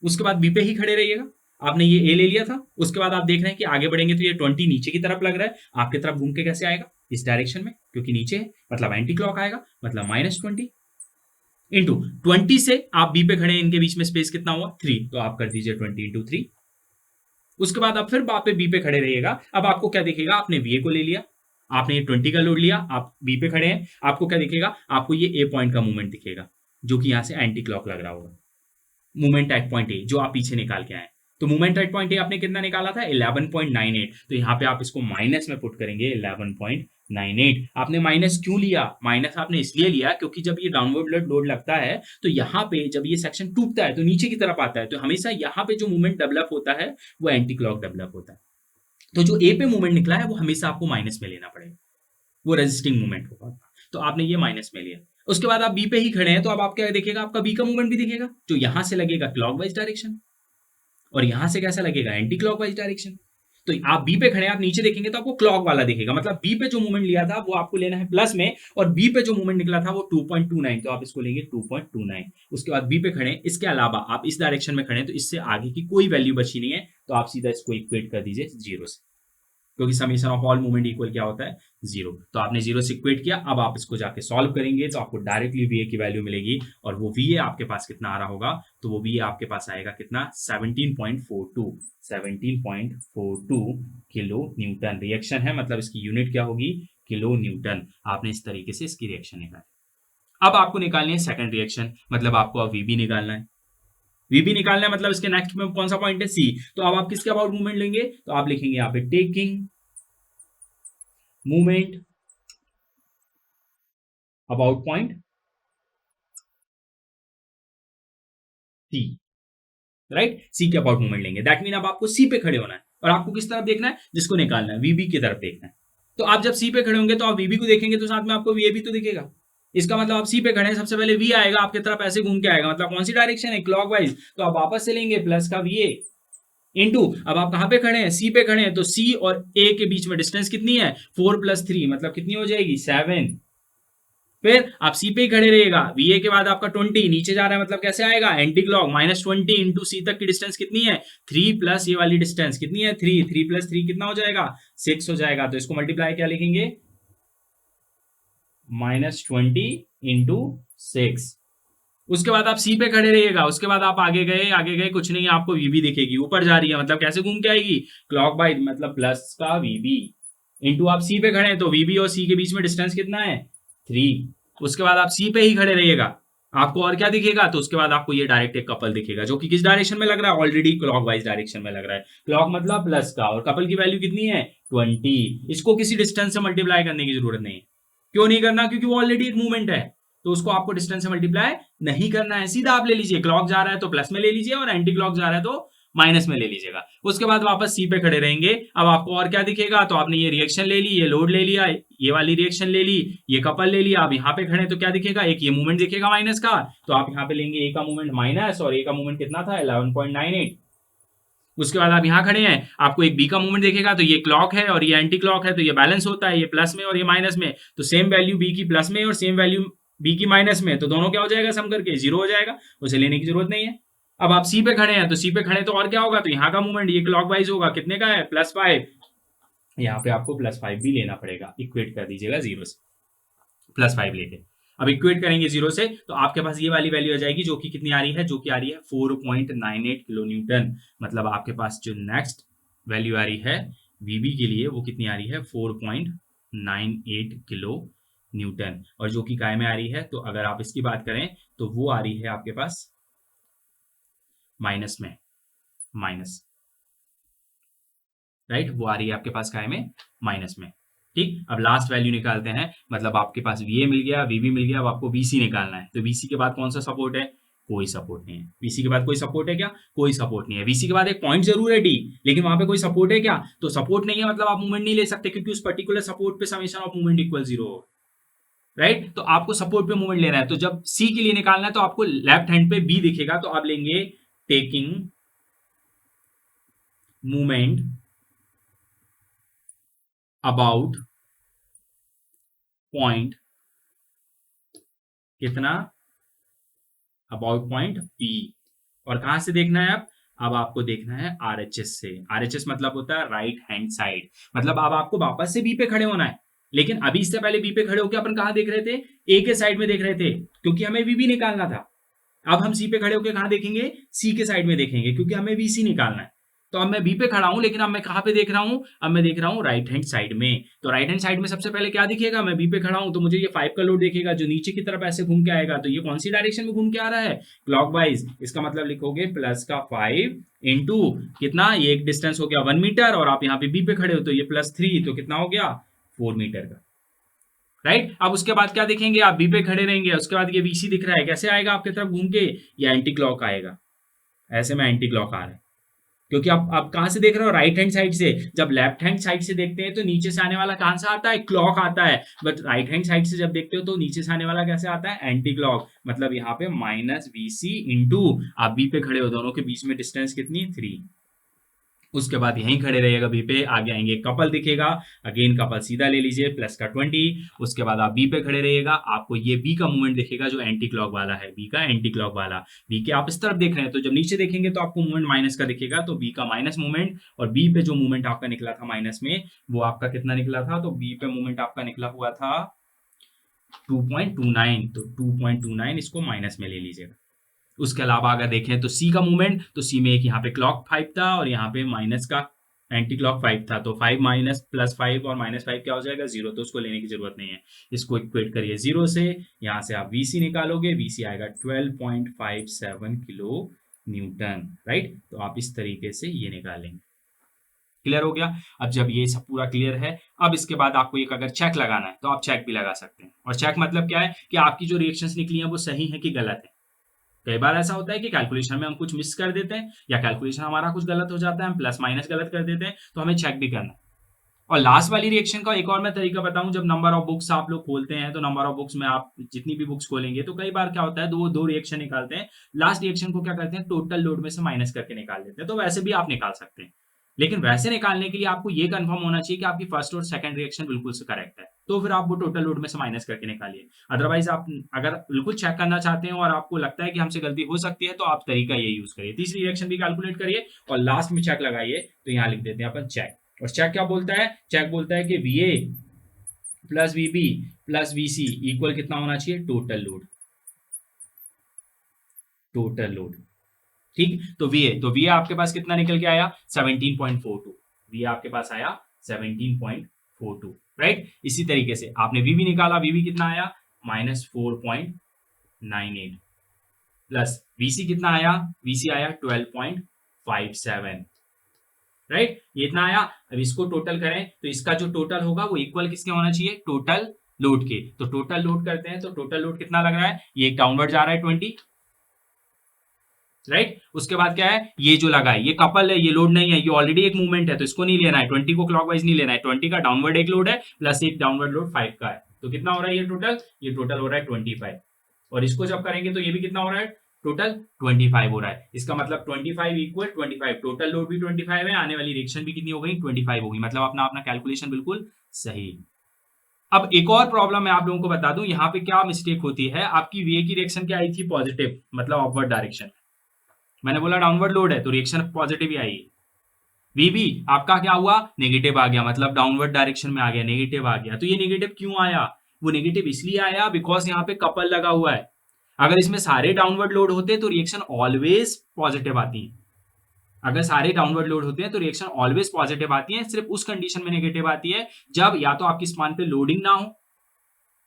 उसके बाद बी पे ही खड़े रहिएगा, आपने ये ए ले लिया था, उसके बाद आप देख रहे हैं कि आगे बढ़ेंगे तो ये 20 नीचे की तरफ लग रहा है, आपकी तरफ घूम के कैसे आएगा, इस डायरेक्शन में, क्योंकि नीचे है, मतलब एंटी क्लॉक आएगा, मतलब -20 इंटू 20 से आप बी पे खड़े हैं, इनके बीच में स्पेस कितना हुआ, 3, तो आप कर दीजिए 20 इंटू 3। उसके बाद आप फिर पे बी पे खड़े रहिएगा, अब आपको क्या दिखेगा, आपने वीए को ले लिया, आपने ये 20 का लोड लिया, आप बी पे खड़े हैं, आपको क्या दिखेगा, आपको ये ए पॉइंट का मूवमेंट दिखेगा, जो कि यहां से एंटी क्लॉक लग रहा होगा, मूवमेंट एट पॉइंट ए जो आप पीछे निकाल के आए। तो मूवमेंट एट पॉइंट ए आपने कितना निकाला था, 11.98, तो यहाँ पे आप इसको माइनस में पुट करेंगे 11.98। आपने माइनस क्यों लिया, माइनस आपने इसलिए लिया क्योंकि जब ये डाउनवर्ड लोड लगता है तो यहाँ पे जब ये सेक्शन टूटता है तो नीचे की तरफ आता है, तो हमेशा यहाँ पे जो मूवमेंट डेवलप होता है वो एंटी क्लॉक डेवलप होता है, तो जो ए पे मूवमेंट निकला है वो हमेशा आपको माइनस में लेना पड़ेगा, वो रेजिस्टिंग मूवमेंट होगा, तो आपने ये माइनस में लिया। उसके बाद आप बी पे ही खड़े हैं, तो अब आप क्या देखेगा, आपका बी का मूवमेंट भी दिखेगा, जो यहां से लगेगा क्लॉकवाइज डायरेक्शन और यहां से कैसा लगेगा, एंटी क्लॉकवाइज डायरेक्शन। तो आप बी पे खड़े हैं, आप नीचे देखेंगे तो आपको क्लॉक वाला दिखेगा, मतलब बी पे जो मूवमेंट लिया था वो आपको लेना है प्लस में, और बी पे जो मूवमेंट निकला था वो 2.29, तो आप इसको लेंगे 2.29। उसके बाद बी पे खड़े हैं, इसके अलावा आप इस डायरेक्शन में खड़े हैं, तो इससे आगे की कोई वैल्यू बची नहीं है, तो आप सीधा इसको इक्वेट कर दीजिए 0 से, क्योंकि summation of all movement equal क्या होता है, 0। तो आपने 0 से इक्वेट किया, अब आप इसको जाके सॉल्व करेंगे तो आपको डायरेक्टली वीए की वैल्यू मिलेगी, और वो वीए आपके पास कितना आ रहा होगा, तो वो वीए आपके पास आएगा कितना, 17.42 किलो न्यूटन। रिएक्शन है मतलब इसकी यूनिट क्या होगी, किलो न्यूटन। आपने इस तरीके से इसकी रिएक्शन निकाली। अब आपको निकालनी है सेकंड रिएक्शन, मतलब आपको अब वीबी निकालना है। वीबी निकालना है मतलब इसके नेक्स्ट में कौन सा पॉइंट है, सी, तो अब आप किसके अबाउट मूवमेंट लेंगे, तो आप लिखेंगे यहाँ पे taking movement about point C, right, C के अबाउट मूवमेंट लेंगे, दैट मीन अब आपको सी पे खड़े होना है, और आपको किस तरफ देखना है, जिसको निकालना है, वीबी की तरफ देखना है। तो आप जब सी पे खड़े होंगे तो आप वीबी को देखेंगे तो साथ में आपको वीए भी तो दिखेगा, इसका मतलब आप सी पे खड़े हैं, सबसे पहले वी आएगा आपके तरफ, ऐसे घूम के आएगा, मतलब कौन सी डायरेक्शन है, क्लॉकवाइज, तो आप वापस से लेंगे प्लस का वीए इंटू, अब आप कहां पे खड़े हैं, सी पे खड़े हैं, तो सी और ए के बीच में डिस्टेंस कितनी है, 4 + 3, मतलब कितनी हो जाएगी, 7। फिर आप सी पे ही खड़े रहिएगा, वीए के बाद आपका 20 नीचे जा रहा है, मतलब कैसे आएगा, एंटी क्लॉक, -20 इंटू सी तक की डिस्टेंस कितनी है, 3 प्लस ये वाली डिस्टेंस कितनी है, 3, 3 + 3 कितना हो जाएगा, 6 हो जाएगा, तो इसको मल्टीप्लाई क्या लिखेंगे, -20 इंटू 6। उसके बाद आप सी पे खड़े रहिएगा, उसके बाद आप आगे गए कुछ नहीं, आपको वीबी दिखेगी, ऊपर जा रही है, मतलब कैसे घूम के आएगी, क्लॉक वाइज, मतलब प्लस का वीबी इंटू, आप सी पे खड़े हैं तो वीबी और सी के बीच में डिस्टेंस कितना है, 3। उसके बाद आप सी पे ही खड़े रहिएगा, आपको और क्या दिखेगा, तो उसके बाद आपको ये डायरेक्ट एक कपल दिखेगा, जो कि किस डायरेक्शन में लग रहा है, ऑलरेडी क्लॉक वाइज डायरेक्शन में लग रहा है, क्लॉक मतलब प्लस का, और कपल की वैल्यू कितनी है, 20। इसको किसी डिस्टेंस से मल्टीप्लाई करने की जरूरत नहीं है, क्यों नहीं करना, क्योंकि वो ऑलरेडी एक मूवमेंट है, तो उसको आपको डिस्टेंस से मल्टीप्लाई नहीं करना है, सीधा आप ले लीजिए, क्लॉक जा रहा है तो प्लस में ले लीजिए, और एंटी क्लॉक जा रहा है तो माइनस में ले लीजिएगा। उसके बाद वापस सी पे खड़े रहेंगे, अब आपको और क्या दिखेगा, तो आपने ये रिएक्शन ले ली, ये लोड ले लिया, ये वाली रिएक्शन ले ली, ये कपल ले लिया, आप यहाँ पे खड़े तो क्या दिखेगा, एक ये मूवमेंट दिखेगा माइनस का, तो आप यहाँ पे लेंगे ए का मूवमेंट माइनस, और ए का मूवमेंट कितना था, 11.98। उसके बाद आप यहाँ खड़े हैं, आपको एक बी का मूवमेंट देखेगा, तो ये क्लॉक है और ये एंटी क्लॉक है, तो ये बैलेंस होता है, ये प्लस में और ये माइनस में, तो सेम वैल्यू बी की प्लस में और सेम वैल्यू बी की माइनस में, तो दोनों क्या हो जाएगा, सम करके 0 हो जाएगा, उसे लेने की जरूरत नहीं है। अब आप सी पे खड़े हैं, तो सी पे खड़े तो और क्या होगा, तो यहाँ का मूवमेंट ये क्लॉकवाइज होगा, कितने का है, +5, यहाँ पे आपको +5 भी लेना पड़ेगा, इक्वेट कर दीजिएगा 0 से +5 लेके। अब इक्वेट करेंगे 0 से तो आपके पास ये वाली वैल्यू आ जाएगी जो कि कितनी आ रही है, जो कि आ रही है 4.98 किलो न्यूटन। मतलब आपके पास जो नेक्स्ट वैल्यू आ रही है वीबी के लिए वो कितनी आ रही है 4.98 किलो न्यूटन, और जो कि काय में आ रही है, तो अगर आप इसकी बात करें तो वो आ रही है आपके पास माइनस में, माइनस, राइट, वो आ रही है आपके पास काय में माइनस में। ठीक, अब लास्ट वैल्यू निकालते हैं, मतलब आपके पास वीए मिल गया, वीबी मिल गया, अब आपको वीसी निकालना है। तो वीसी के बाद कौन सा सपोर्ट है, कोई सपोर्ट नहीं है। वीसी के बाद कोई सपोर्ट है क्या, कोई सपोर्ट नहीं है। वीसी के बाद एक पॉइंट जरूर है डी, लेकिन वहां पे कोई सपोर्ट है क्या, तो सपोर्ट नहीं है, मतलब आप मूवमेंट नहीं ले सकते, क्योंकि उस पर्टिकुलर सपोर्ट पे समेशन ऑफ मूवमेंट इक्वल 0 हो, राइट। तो आपको सपोर्ट पे मूवमेंट लेना है, तो जब सी के लिए निकालना है तो आपको लेफ्ट हैंड पे बी दिखेगा, तो आप लेंगे टेकिंग मूवमेंट अबाउट पॉइंट कितना, अबाउट पॉइंट पी। और कहां से देखना है अब आपको देखना है आरएचएस से। आरएचएस मतलब होता है राइट हैंड साइड, मतलब अब आपको वापस से बी पे खड़े होना है, लेकिन अभी इससे पहले बी पे खड़े होकर अपन कहां देख रहे थे, ए के साइड में देख रहे थे, क्योंकि हमें वीबी निकालना था। अब हम सी पे खड़े होकर कहां देखेंगे, सी के साइड में देखेंगे, क्योंकि हमें वीसी निकालना है। तो अब मैं बी पे खड़ा हूं, लेकिन अब मैं कहां पे देख रहा हूं, अब मैं देख रहा हूं राइट हैंड साइड में। तो राइट हैंड साइड में सबसे पहले क्या दिखेगा, मैं बी पे खड़ा हूं तो मुझे ये 5 का लोड दिखेगा जो नीचे की तरफ ऐसे घूम के आएगा। तो ये कौन सी डायरेक्शन में घूम के आ रहा है, क्लॉकवाइज। इसका मतलब लिखोगे प्लस का 5 इंटू कितना, ये एक डिस्टेंस हो गया 1 मीटर, और आप यहाँ पे बी पे खड़े हो तो ये +3, तो कितना हो गया 4 मीटर का, राइट। अब उसके बाद क्या देखेंगे, आप बी पे खड़े रहेंगे, उसके बाद ये वीसी दिख रहा है, कैसे आएगा आपकी तरफ घूम के, या एंटी क्लॉक आएगा, ऐसे में एंटी क्लॉक आ रहा है, क्योंकि आप कहां से देख रहे हो, राइट हैंड साइड से। जब लेफ्ट हैंड साइड से देखते हैं तो नीचे से आने वाला कहां से आता है, क्लॉक आता है, बट राइट हैंड साइड से जब देखते हो तो नीचे से आने वाला कैसे आता है, एंटी क्लॉक। मतलब यहाँ पे -VC इंटू आप बी पे खड़े हो, दोनों के बीच में डिस्टेंस कितनी 3, उसके बाद यहीं खड़े रहिएगा बी पे, आगे आएंगे कपल दिखेगा, अगेन कपल सीधा ले लीजिए प्लस का 20, उसके बाद आप बी पे खड़े रहिएगा, आपको ये बी का मूवमेंट दिखेगा जो एंटी क्लॉक वाला है, बी का एंटी क्लॉक वाला। बी के आप इस तरफ देख रहे हैं, तो जब नीचे देखेंगे तो आपको मूवमेंट माइनस का दिखेगा, तो बी का माइनस मूवमेंट, और बी पे जो मूवमेंट आपका निकला था माइनस में, वो आपका कितना निकला था, तो बी पे मूवमेंट आपका निकला हुआ था 2.29, तो 2.29 इसको माइनस में ले लीजिएगा। उसके अलावा अगर देखें तो सी का मूवमेंट, तो सी में एक यहाँ पे क्लॉक 5 था और यहाँ पे माइनस का एंटी क्लॉक 5 था, तो 5 माइनस +5 और -5 क्या हो जाएगा 0, तो उसको लेने की जरूरत नहीं है। इसको इक्वेट करिए 0 से, यहाँ से आप वीसी निकालोगे, वीसी आएगा 12.57 किलो न्यूटन, राइट। तो आप इस तरीके से ये निकालेंगे। क्लियर हो गया। अब जब ये सब पूरा क्लियर है, अब इसके बाद आपको एक अगर चेक लगाना है तो आप चेक भी लगा सकते हैं। और चेक मतलब क्या है कि आपकी जो रिएक्शंस निकली हैं वो सही है कि गलत है। कई बार ऐसा होता है कि कैलकुलेशन में हम कुछ मिस कर देते हैं, या कैलकुलेशन हमारा कुछ गलत हो जाता है, हम प्लस माइनस गलत कर देते हैं, तो हमें चेक भी करना है। और लास्ट वाली रिएक्शन का एक और मैं तरीका बताऊं, जब नंबर ऑफ बुक्स आप लोग खोलते हैं तो नंबर ऑफ बुक्स में आप जितनी भी बुक्स खोलेंगे तो कई बार क्या होता है, दो रिएक्शन निकालते हैं, लास्ट रिएक्शन को क्या करते हैं टोटल लोड में से माइनस करके निकाल देते हैं। तो वैसे भी आप निकाल सकते हैं, लेकिन वैसे निकालने के लिए आपको ये कंफर्म होना चाहिए कि आपकी फर्स्ट और सेकंड रिएक्शन बिल्कुल से करेक्ट है, तो फिर आप वो टोटल लोड में से माइनस करके निकालिए। अदरवाइज आप अगर बिल्कुल चेक करना चाहते हैं और आपको लगता है कि हमसे गलती हो सकती है, तो आप तरीका ये यूज करिए, तीसरी रिएक्शन भी कैलकुलेट करिए और लास्ट में चेक लगाइए। तो यहाँ लिख देते हैं अपन चेक, और चेक क्या बोलता है, चेक बोलता है कि VA plus VB plus VC equal कितना होना चाहिए, टोटल लोड, टोटल लोड। ठीक, तो VA आपके पास कितना निकल के आया 17.42, VA आपके पास आया 17.42, राइट। इसी तरीके से आपने VB निकाला, VB कितना आया -4.98, प्लस VC कितना आया, VC आया 12.57, राइट। ये इतना आया। अब इसको टोटल करें तो इसका जो टोटल होगा वो इक्वल किसके होना चाहिए, टोटल लोड के। तो टोटल लोड करते हैं, तो टोटल लोड कितना लग रहा है, ये डाउनवर्ड जा रहा है 20, राइट। उसके बाद क्या है, ये जो लगा है ये कपल है, ये लोड नहीं है, ये ऑलरेडी एक मूवमेंट है, तो इसको नहीं लेना है, 20 को क्लॉकवाइज नहीं लेना है, 20 का डाउनवर्ड एक लोड है प्लस एक डाउनवर्ड लोड 5 का है, तो कितना हो रहा है ये टोटल हो रहा है 25। और इसको जब करेंगे तो ये भी कितना हो रहा है, टोटल 25 हो रहा है। इसका मतलब 25 इक्वल 25, टोटल लोड भी 25 है, आने वाली रिएक्शन भी कितनी हो गई 25 होगी, मतलब अपना अपना कैलकुलेशन बिल्कुल सही। अब एक और प्रॉब्लम मैं आप लोगों को बता दूं, यहाँ पे क्या मिस्टेक होती है, आपकी VA की रिएक्शन क्या आई थी, पॉजिटिव, मतलब अपवर्ड डायरेक्शन। मैंने बोला डाउनवर्ड लोड है तो रिएक्शन पॉजिटिव ही आई। VB आपका क्या हुआ, नेगेटिव आ गया, मतलब डाउनवर्ड डायरेक्शन में आ गया, नेगेटिव आ गया। तो ये नेगेटिव क्यों आया, वो नेगेटिव इसलिए आया बिकॉज यहाँ पे कपल लगा हुआ है। अगर इसमें सारे डाउनवर्ड लोड होते तो रिएक्शन ऑलवेज पॉजिटिव आती है। अगर सारे डाउनवर्ड लोड होते हैं तो रिएक्शन ऑलवेज पॉजिटिव आती है, सिर्फ उस कंडीशन में नेगेटिव आती है जब या तो आपकी स्पान पे लोडिंग ना हो,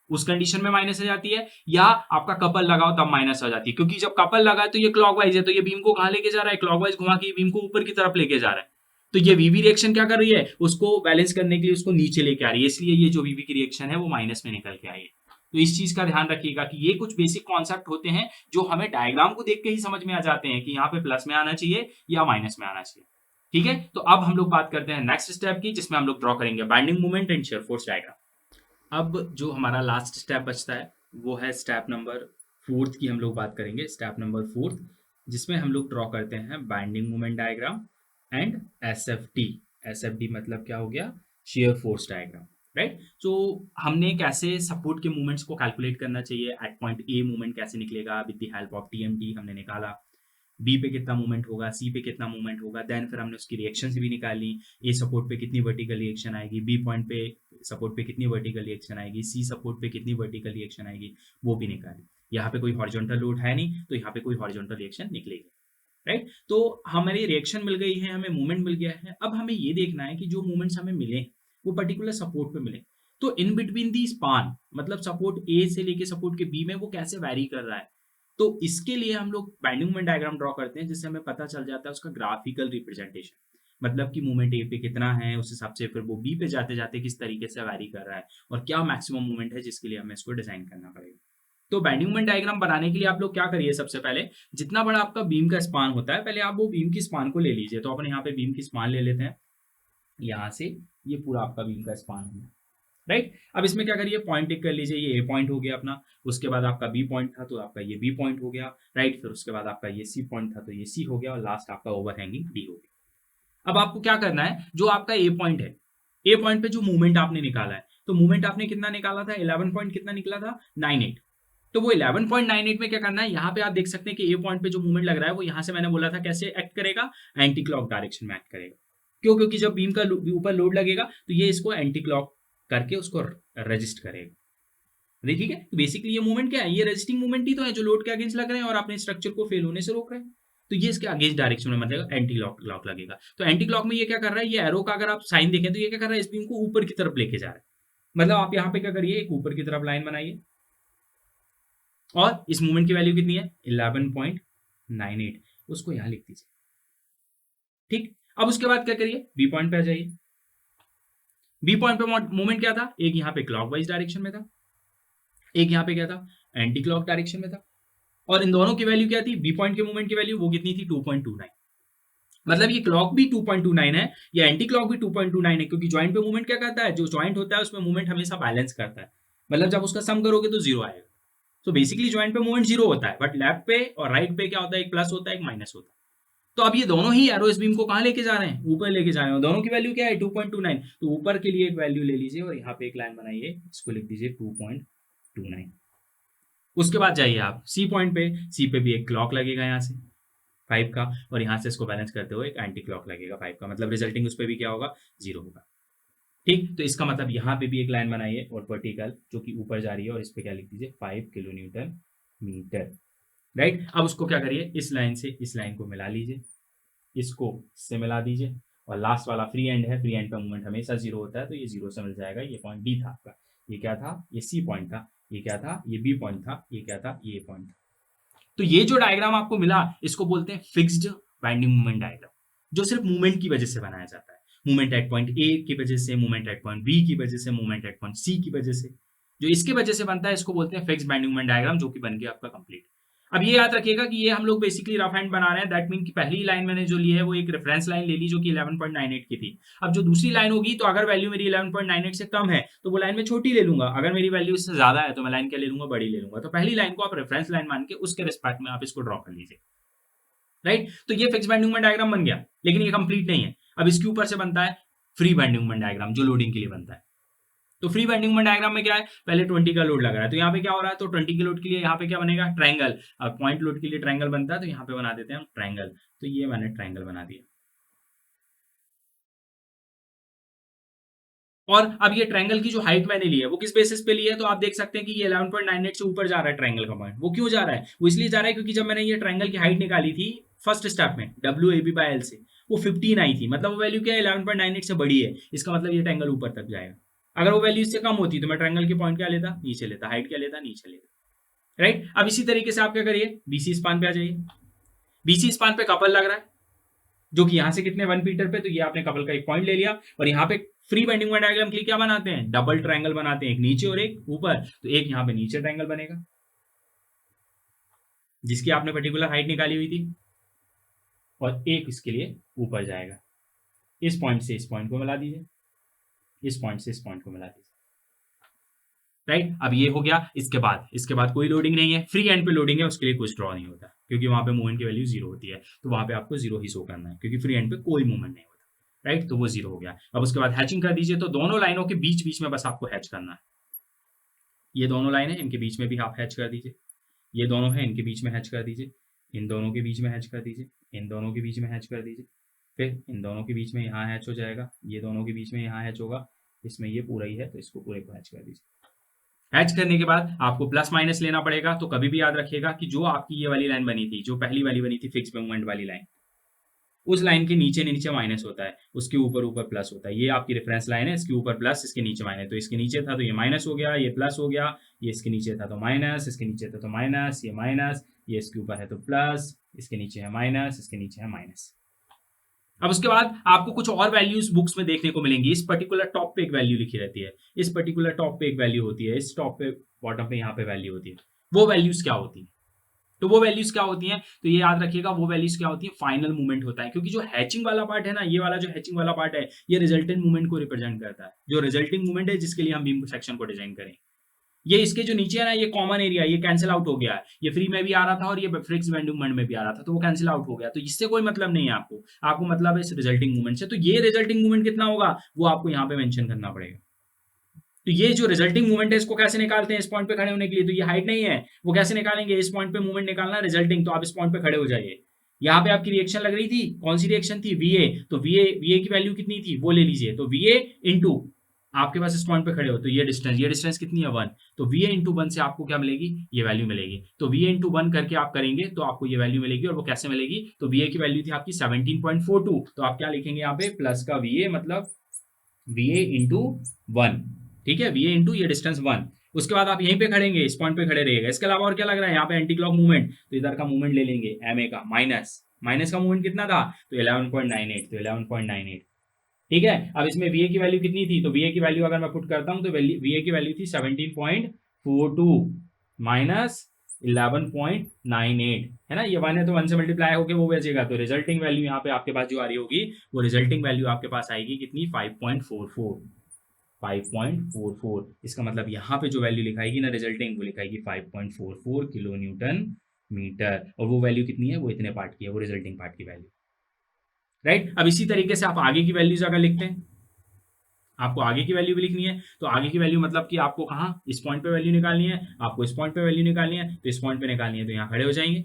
उस कंडीशन में माइनस आ जाती है, या आपका कपल लगाओ तब माइनस आ जाती है। क्योंकि जब कपल लगा है तो ये क्लॉकवाइज है, तो ये बीम को कहां लेके जा रहा है, क्लॉकवाइज घुमा के बीम को ऊपर की तरफ लेके जा रहा है। तो ये वीवी रिएक्शन क्या कर रही है, उसको बैलेंस करने के लिए उसको नीचे लेके आ रही है, इसलिए ये जो वीवी की रिएक्शन है वो माइनस में निकल के आई है। तो इस चीज का ध्यान रखिएगा कि ये कुछ बेसिक कॉन्सेप्ट होते हैं जो हमें डायग्राम को देख के ही समझ में आ जाते हैं कि यहाँ पे प्लस में आना चाहिए या माइनस में आना चाहिए। ठीक है, तो अब हम लोग बात करते हैं नेक्स्ट स्टेप की, जिसमें हम लोग ड्रॉ करेंगे binding moment and shear force diagram. अब जो हमारा लास्ट स्टेप बचता है वो है स्टेप नंबर 4 की हम लोग बात करेंगे, स्टेप नंबर 4, जिसमें हम लोग ड्रॉ करते हैं binding moment diagram and SFT. SFD मतलब क्या हो गया, शेयर फोर्स डायग्राम, राइट। तो हमने कैसे सपोर्ट के मूवमेंट्स को कैलकुलेट करना चाहिए, एट पॉइंट ए मूवमेंट कैसे निकलेगा with the help of TMT हमने निकाला, बी पे कितना मूवमेंट होगा, सी पे कितना मूवमेंट होगा, देन फिर हमने उसकी रिएक्शन भी निकाली, ए सपोर्ट पे कितनी वर्टिकल रिएक्शन आएगी, बी पॉइंट पे सपोर्ट पे कितनी वर्टिकल रिएक्शन आएगी, सी सपोर्ट पे कितनी वर्टिकल रिएक्शन आएगी, वो भी निकाली। यहाँ पे कोई हॉरिजॉन्टल लोड है नहीं तो यहाँ पे कोई हॉरिजॉन्टल रिएक्शन निकलेगी, राइट। तो हमारी रिएक्शन मिल गई है, हमें मूवमेंट मिल गया है। अब हमें ये देखना है कि जो मूवमेंट्स हमें मिले वो पर्टिकुलर सपोर्ट पे मिले, तो इन बिटवीन दी स्पान, मतलब सपोर्ट ए से लेके सपोर्ट के बी में वो कैसे वैरी कर रहा है। तो इसके लिए हम लोग बाइंडिंग मोमेंट डायग्राम ड्रॉ करते हैं, जिससे हमें पता चल जाता है उसका ग्राफिकल रिप्रेजेंटेशन, मतलब कि मूवमेंट ए पे कितना है, उस हिसाब से फिर वो बी पे जाते जाते किस तरीके से वैरी कर रहा है और क्या मैक्सिमम मूवमेंट है जिसके लिए हमें इसको डिजाइन करना पड़ेगा। तो बाइंडिंग मोमेंट डायग्राम बनाने के लिए आप लोग क्या करिए, सबसे पहले जितना बड़ा आपका बीम का स्पान होता है पहले आप वो बीम की स्पान को ले लीजिए। तो अपन यहाँ पे बीम की स्पान ले लेते हैं, यहाँ से ये पूरा आपका बीम का स्पान है, राइट। अब इसमें क्या करिए, पॉइंट टिक कर लीजिए, ये ए पॉइंट हो गया अपना, उसके बाद आपका बी पॉइंट था तो आपका ये बी पॉइंट हो गया, राइट। फिर उसके बाद आपका ये सी पॉइंट था तो ये सी हो गया, और लास्ट आपका ओवरहैंगिंग डी हो गया। अब आपको क्या करना है, जो आपका ए पॉइंट है, ए पॉइंट पे जो मूवमेंट आपने निकाला है, तो मूवमेंट आपने कितना निकाला था, 11 पॉइंट कितना निकला था, 98। तो वो 11.98 में क्या करना है, यहाँ पे आप देख सकते हैं कि ए पॉइंट पे जो मूवमेंट लग रहा है वो यहाँ से मैंने बोला था कैसे एक्ट करेगा, एंटी क्लॉक डायरेक्शन में एक्ट करेगा। क्यों, क्योंकि जब बीम का ऊपर लोड लगेगा तो ये इसको एंटी क्लॉक करके उसको रजिस्ट करेगा। ठीक है, तो बेसिकली ये मूवमेंट क्या है, ये रेजिस्टिंग मूवमेंट ही तो है जो लोड के अगेंस्ट लग रहे हैं और अपने स्ट्रक्चर को फेल होने से रोक रहे हैं। तो ये इसके अगेंस्ट डायरेक्शन में मतलब एंटी क्लॉक लगेगा। तो एंटी क्लॉक में ये क्या कर रहा है, ये एरो का अगर आप साइन देखें तो ये क्या कर रहा है, इस बीम को ऊपर की तरफ लेके जा रहा है। मतलब आप यहाँ पे क्या करिए, एक ऊपर की तरफ लाइन बनाइए और इस मूवमेंट की वैल्यू कितनी है, 11.98, उसको यहां लिख दीजिए। ठीक, अब उसके बाद क्या करिए, बी पॉइंट पे आ जाइए। बी पॉइंट पे मूवमेंट क्या था, एक यहाँ पे क्लॉकवाइज डायरेक्शन में था, एक यहाँ पे क्या था, एंटी क्लॉक डायरेक्शन में था। और इन दोनों की वैल्यू क्या थी, बी पॉइंट के मूवमेंट की वैल्यू वो कितनी थी, 2.29। मतलब ये क्लॉक भी 2.29 है, या एंटी क्लॉक भी 2.29 है, क्योंकि ज्वाइंट पे मूवमेंट क्या करता है, जो ज्वाइंट होता है उसमें मूवमेंट हमेशा बैलेंस करता है। मतलब जब उसका सम करोगे तो जीरो आएगा। तो बेसिकली ज्वाइंट पे मूवमेंट जीरो होता है, बट लेफ्ट पे और राइट पे क्या होता है, एक प्लस होता है एक माइनस होता है। तो अब ये दोनों ही एरो इस बीम को कहां लेके जा रहे हैं, ऊपर लेके जा रहे हैं। दोनों की वैल्यू क्या है, 2.29। तो ऊपर के लिए एक वैल्यू ले लीजिए और यहाँ पे एक लाइन बनाइए, इसको लिख दीजिए 2.29। उसके बाद जाइए आप सी पॉइंट पे, सी पे भी एक क्लॉक लगेगा यहाँ से 5 का, और यहाँ से इसको बैलेंस करते हुए एक एंटी क्लॉक लगेगा 5 का, मतलब रिजल्टिंग उस पर भी क्या होगा, जीरो होगा। ठीक, तो इसका मतलब यहाँ पे भी एक लाइन बनाइए और वर्टिकल जो कि ऊपर जा रही है, और इस पे क्या लिख दीजिए, 5 किलो न्यूटन मीटर, राइट। अब उसको क्या करिए, इस लाइन से इस लाइन को मिला लीजिए, इसको इससे मिला दीजिए, और लास्ट वाला फ्री एंड है, फ्री एंड का मूवमेंट हमेशा जीरो होता है, तो ये जीरो से मिल जाएगा। ये पॉइंट डी था आपका, ये क्या था, ये सी पॉइंट था, ये क्या था, ये बी पॉइंट था, ये क्या था, ये पॉइंट था। तो ये जो डायग्राम आपको मिला इसको बोलते हैं फिक्स्ड बाइंडिंग मूवमेंट डायग्राम, जो सिर्फ मूवमेंट की वजह से बनाया जाता है। मूवमेंट एट पॉइंट ए की वजह से, मूवमेंट एट पॉइंट बी की वजह से, मूवमेंट एट पॉइंट सी की वजह से, जो इसके वजह से बनता है इसको बोलते हैं फिक्स्ड बाइंडिंग मूवमेंट डायग्राम, जो कि बन गया आपका कंप्लीट। अब ये याद रखिएगा कि ये हम लोग बेसिकली रफ हैंड बना रहे हैं, दैट मीन कि पहली लाइन मैंने जो ली है वो एक रेफरेंस लाइन ले ली जो कि 11.98 की थी। अब जो दूसरी लाइन होगी, तो अगर वैल्यू मेरी 11.98 से कम है तो वो लाइन में छोटी ले लूंगा, अगर मेरी वैल्यू इससे ज्यादा है तो मैं लाइन क्या ले लूंगा, बड़ी ले लूंगा। तो पहली लाइन को आप रेफरेंस लाइन मान के उसके रिस्पेक्ट में आप इसको ड्रॉ कर लीजिए, राइट। तो ये फिक्स बाइंडिंग मूवमेंट डायग्राम बन गया, लेकिन ये कंप्लीट नहीं है। अब इसके ऊपर से बनता है फ्री बाइंडिंग मूवमेंट डायग्राम, जो लोडिंग के लिए बनता है। तो फ्री बाइंडिंग मूवमेंट डायग्राम में क्या है, पहले 20 का लोड लग रहा है, तो यहाँ पे क्या हो रहा है, तो 20 के लोड के लिए यहाँ पे क्या बनेगा, ट्रायंगल। अब पॉइंट लोड के लिए ट्रायंगल बनता है, तो यहाँ पे बना देते हैं हम ट्रायंगल। तो ये मैंने ट्रायंगल बना दिया। और अब ये ट्रायंगल की जो हाइट मैंने ली है वो किस बेसिस पे ली है, तो आप देख सकते हैं कि ये 11.98 से ऊपर जा रहा है ट्रायंगल का पॉइंट। वो क्यों जा रहा है, वो इसलिए जा रहा है क्योंकि जब मैंने ये ट्रायंगल की हाइट निकाली थी फर्स्ट स्टेप में WAB/L से, वो 15 आई थी, मतलब वो वैल्यू क्या है 11.98 से बड़ी है, इसका मतलब ये ट्रायंगल ऊपर तक जाएगा। अगर वो वैल्यू इससे कम होती तो मैं ट्रायंगल के पॉइंट क्या लेता, नीचे लेता, हाइट क्या लेता, नीचे लेता। राइट, अब इसी तरीके से आप क्या करिए, बीसी स्पान पे आ जाइए। बीसी स्पान पे कपल लग रहा है जो कि यहां से कितने 1 मीटर पे, तो ये आपने कपल का एक पॉइंट ले लिया, और यहाँ पे फ्री बेंडिंग मोमेंट डायग्राम के लिए क्या बनाते हैं, डबल ट्रायंगल बनाते हैं, एक नीचे और एक ऊपर, तो एक यहाँ पे नीचे ट्रायंगल बनेगा जिसकी आपने पर्टिकुलर हाइट निकाली हुई थी, और एक इसके लिए ऊपर जाएगा। इस पॉइंट से इस पॉइंट को मिला दीजिए, इस पॉइंट से इस पॉइंट को मिला दीजिए। राइट, अब ये हो गया। इसके बाद कोई लोडिंग नहीं है, फ्री एंड पे लोडिंग है, उसके लिए कुछ ड्रॉ नहीं होता क्योंकि वहां पे मूवमेंट की वैल्यू जीरो होती है, तो वहां पे आपको जीरो ही शो करना है क्योंकि फ्री एंड पे कोई मूवमेंट नहीं होता। राइट, तो वो जीरो हो गया। अब उसके बाद हैचिंग कर दीजिए, तो दोनों लाइनों के बीच बीच में बस आपको हैच करना है। ये दोनों लाइन है, इनके बीच में भी आप हैच कर दीजिए, ये दोनों है, इनके बीच में हैच कर दीजिए, इन दोनों के बीच में हैच कर दीजिए, इन दोनों के बीच में हैच कर दीजिए, फिर इन दोनों के बीच में यहाँ हैच हो जाएगा, ये दोनों के बीच में यहाँ हैच होगा, इसमें ये पूरा ही है तो इसको पूरे को हैच कर दीजिए। हैच करने के बाद आपको प्लस माइनस लेना पड़ेगा, तो कभी भी याद रखिएगा कि जो आपकी ये वाली लाइन बनी थी, जो पहली वाली बनी थी फिक्स मूवमेंट वाली लाइन, उस लाइन के नीचे नीचे माइनस होता है, उसके ऊपर ऊपर प्लस होता है। ये आपकी रेफरेंस लाइन है, इसके ऊपर प्लस, इसके नीचे माइनस, तो इसके नीचे था तो ये माइनस हो गया, ये प्लस हो गया, ये इसके नीचे था तो माइनस, इसके नीचे था तो माइनस, ये माइनस, ये इसके ऊपर है तो प्लस, इसके नीचे है माइनस, इसके नीचे है माइनस। अब उसके बाद आपको कुछ और वैल्यूज बुक्स में देखने को मिलेंगी। इस पर्टिकुलर टॉप पे एक वैल्यू लिखी रहती है, इस पर्टिकुलर टॉप पे एक वैल्यू होती है, इस टॉप पे बॉटम पे यहाँ पे वैल्यू होती है। वो वैल्यूज क्या होती है, तो वो वैल्यूज क्या होती हैं, तो ये याद रखिएगा, वो वैल्यूज क्या होती है, फाइनल मूवमेंट होता है, क्योंकि जो हैचिंग वाला पार्ट है ना, ये वाला जो हैचिंग वाला पार्ट है, ये रिजल्टेंट मूवमेंट को रिप्रेजेंट करता है, जो रिजल्टिंग मूवमेंट है जिसके लिए हम बीम सेक्शन को डिजाइन करें। ये इसके जो नीचे है ना, ये कॉमन एरिया, ये कैंसिल आउट हो गया है, ये फ्री में भी आ रहा था और ये फिक्स बेंडिंग मोमेंट में भी आ रहा था, तो वो कैंसिल आउट हो गया, तो इससे कोई मतलब नहीं है आपको, आपको मतलब है इस रिजल्टिंग मूवमेंट से। तो ये रिजल्टिंग मूवमेंट कितना होगा वो आपको यहाँ पे मेंशन करना पड़ेगा। तो ये जो रिजल्टिंग मूवमेंट है इसको कैसे निकालते हैं, इस पॉइंट पे खड़े होने के लिए, तो ये हाइट नहीं है, वो कैसे निकालेंगे, इस पॉइंट पे मूवमेंट निकालना रिजल्टिंग, तो आप इस पॉइंट पे खड़े हो जाइए। यहाँ पे आपकी रिएक्शन लग रही थी, कौन सी रिएक्शन थी, VA, तो VA की वैल्यू कितनी थी वो ले लीजिए, तो VA इंटू आपके पास इस पॉइंट पे खड़े हो तो ये डिस्टेंस कितनी है 1, तो VA इंटू 1 से आपको क्या मिलेगी, ये वैल्यू मिलेगी, तो VA इंटू 1 करके आप करेंगे तो आपको ये वैल्यू मिलेगी, और वो कैसे मिलेगी, तो VA की वैल्यू थी आपकी 17.42, तो आप क्या लिखेंगे यहाँ पे, प्लस का VA मतलब VA इंटू 1, ठीक है, VA इंटू ये डिस्टेंस 1। उसके बाद आप यहीं पे खड़ेंगे, इस पॉइंट पे खड़े रहिएगा। इसके अलावा और क्या लग रहा है, यहाँ पे एंटी क्लॉक मूवमेंट, तो इधर का मूवमेंट ले लेंगे MA का, माइनस माइनस का मूवमेंट कितना था, तो 11.98, तो 11.98, ठीक है। अब इसमें VA की वैल्यू कितनी थी, तो VA की वैल्यू अगर मैं पुट करता हूं तो VA की वैल्यू थी 17.42 माइनस 11.98, है ना, ये 1 है तो 1 से मल्टीप्लाई होकर वो बचेगा, तो रिजल्टिंग वैल्यू यहाँ पे आपके पास जो आ रही होगी, वो रिजल्टिंग वैल्यू आपके पास आएगी कितनी, 5.44, 5.44। इसका मतलब यहाँ पे जो वैल्यू लिखाएगी ना रिजल्टिंग, वो लिखाएगी 5.44 किलो न्यूटन मीटर, और वो वैल्यू कितनी है, वो इतने पार्ट की है, वो रिजल्टिंग पार्ट की वैल्यू। राइट, अब इसी तरीके से आप आगे की वैल्यूज अगर लिखते हैं, आपको आगे की वैल्यू भी लिखनी है, तो आगे की वैल्यू मतलब कि आपको कहाँ, इस पॉइंट पे वैल्यू निकालनी है, आपको इस पॉइंट पे वैल्यू निकालनी है, तो इस पॉइंट पे निकालनी है, तो यहाँ खड़े हो जाएंगे,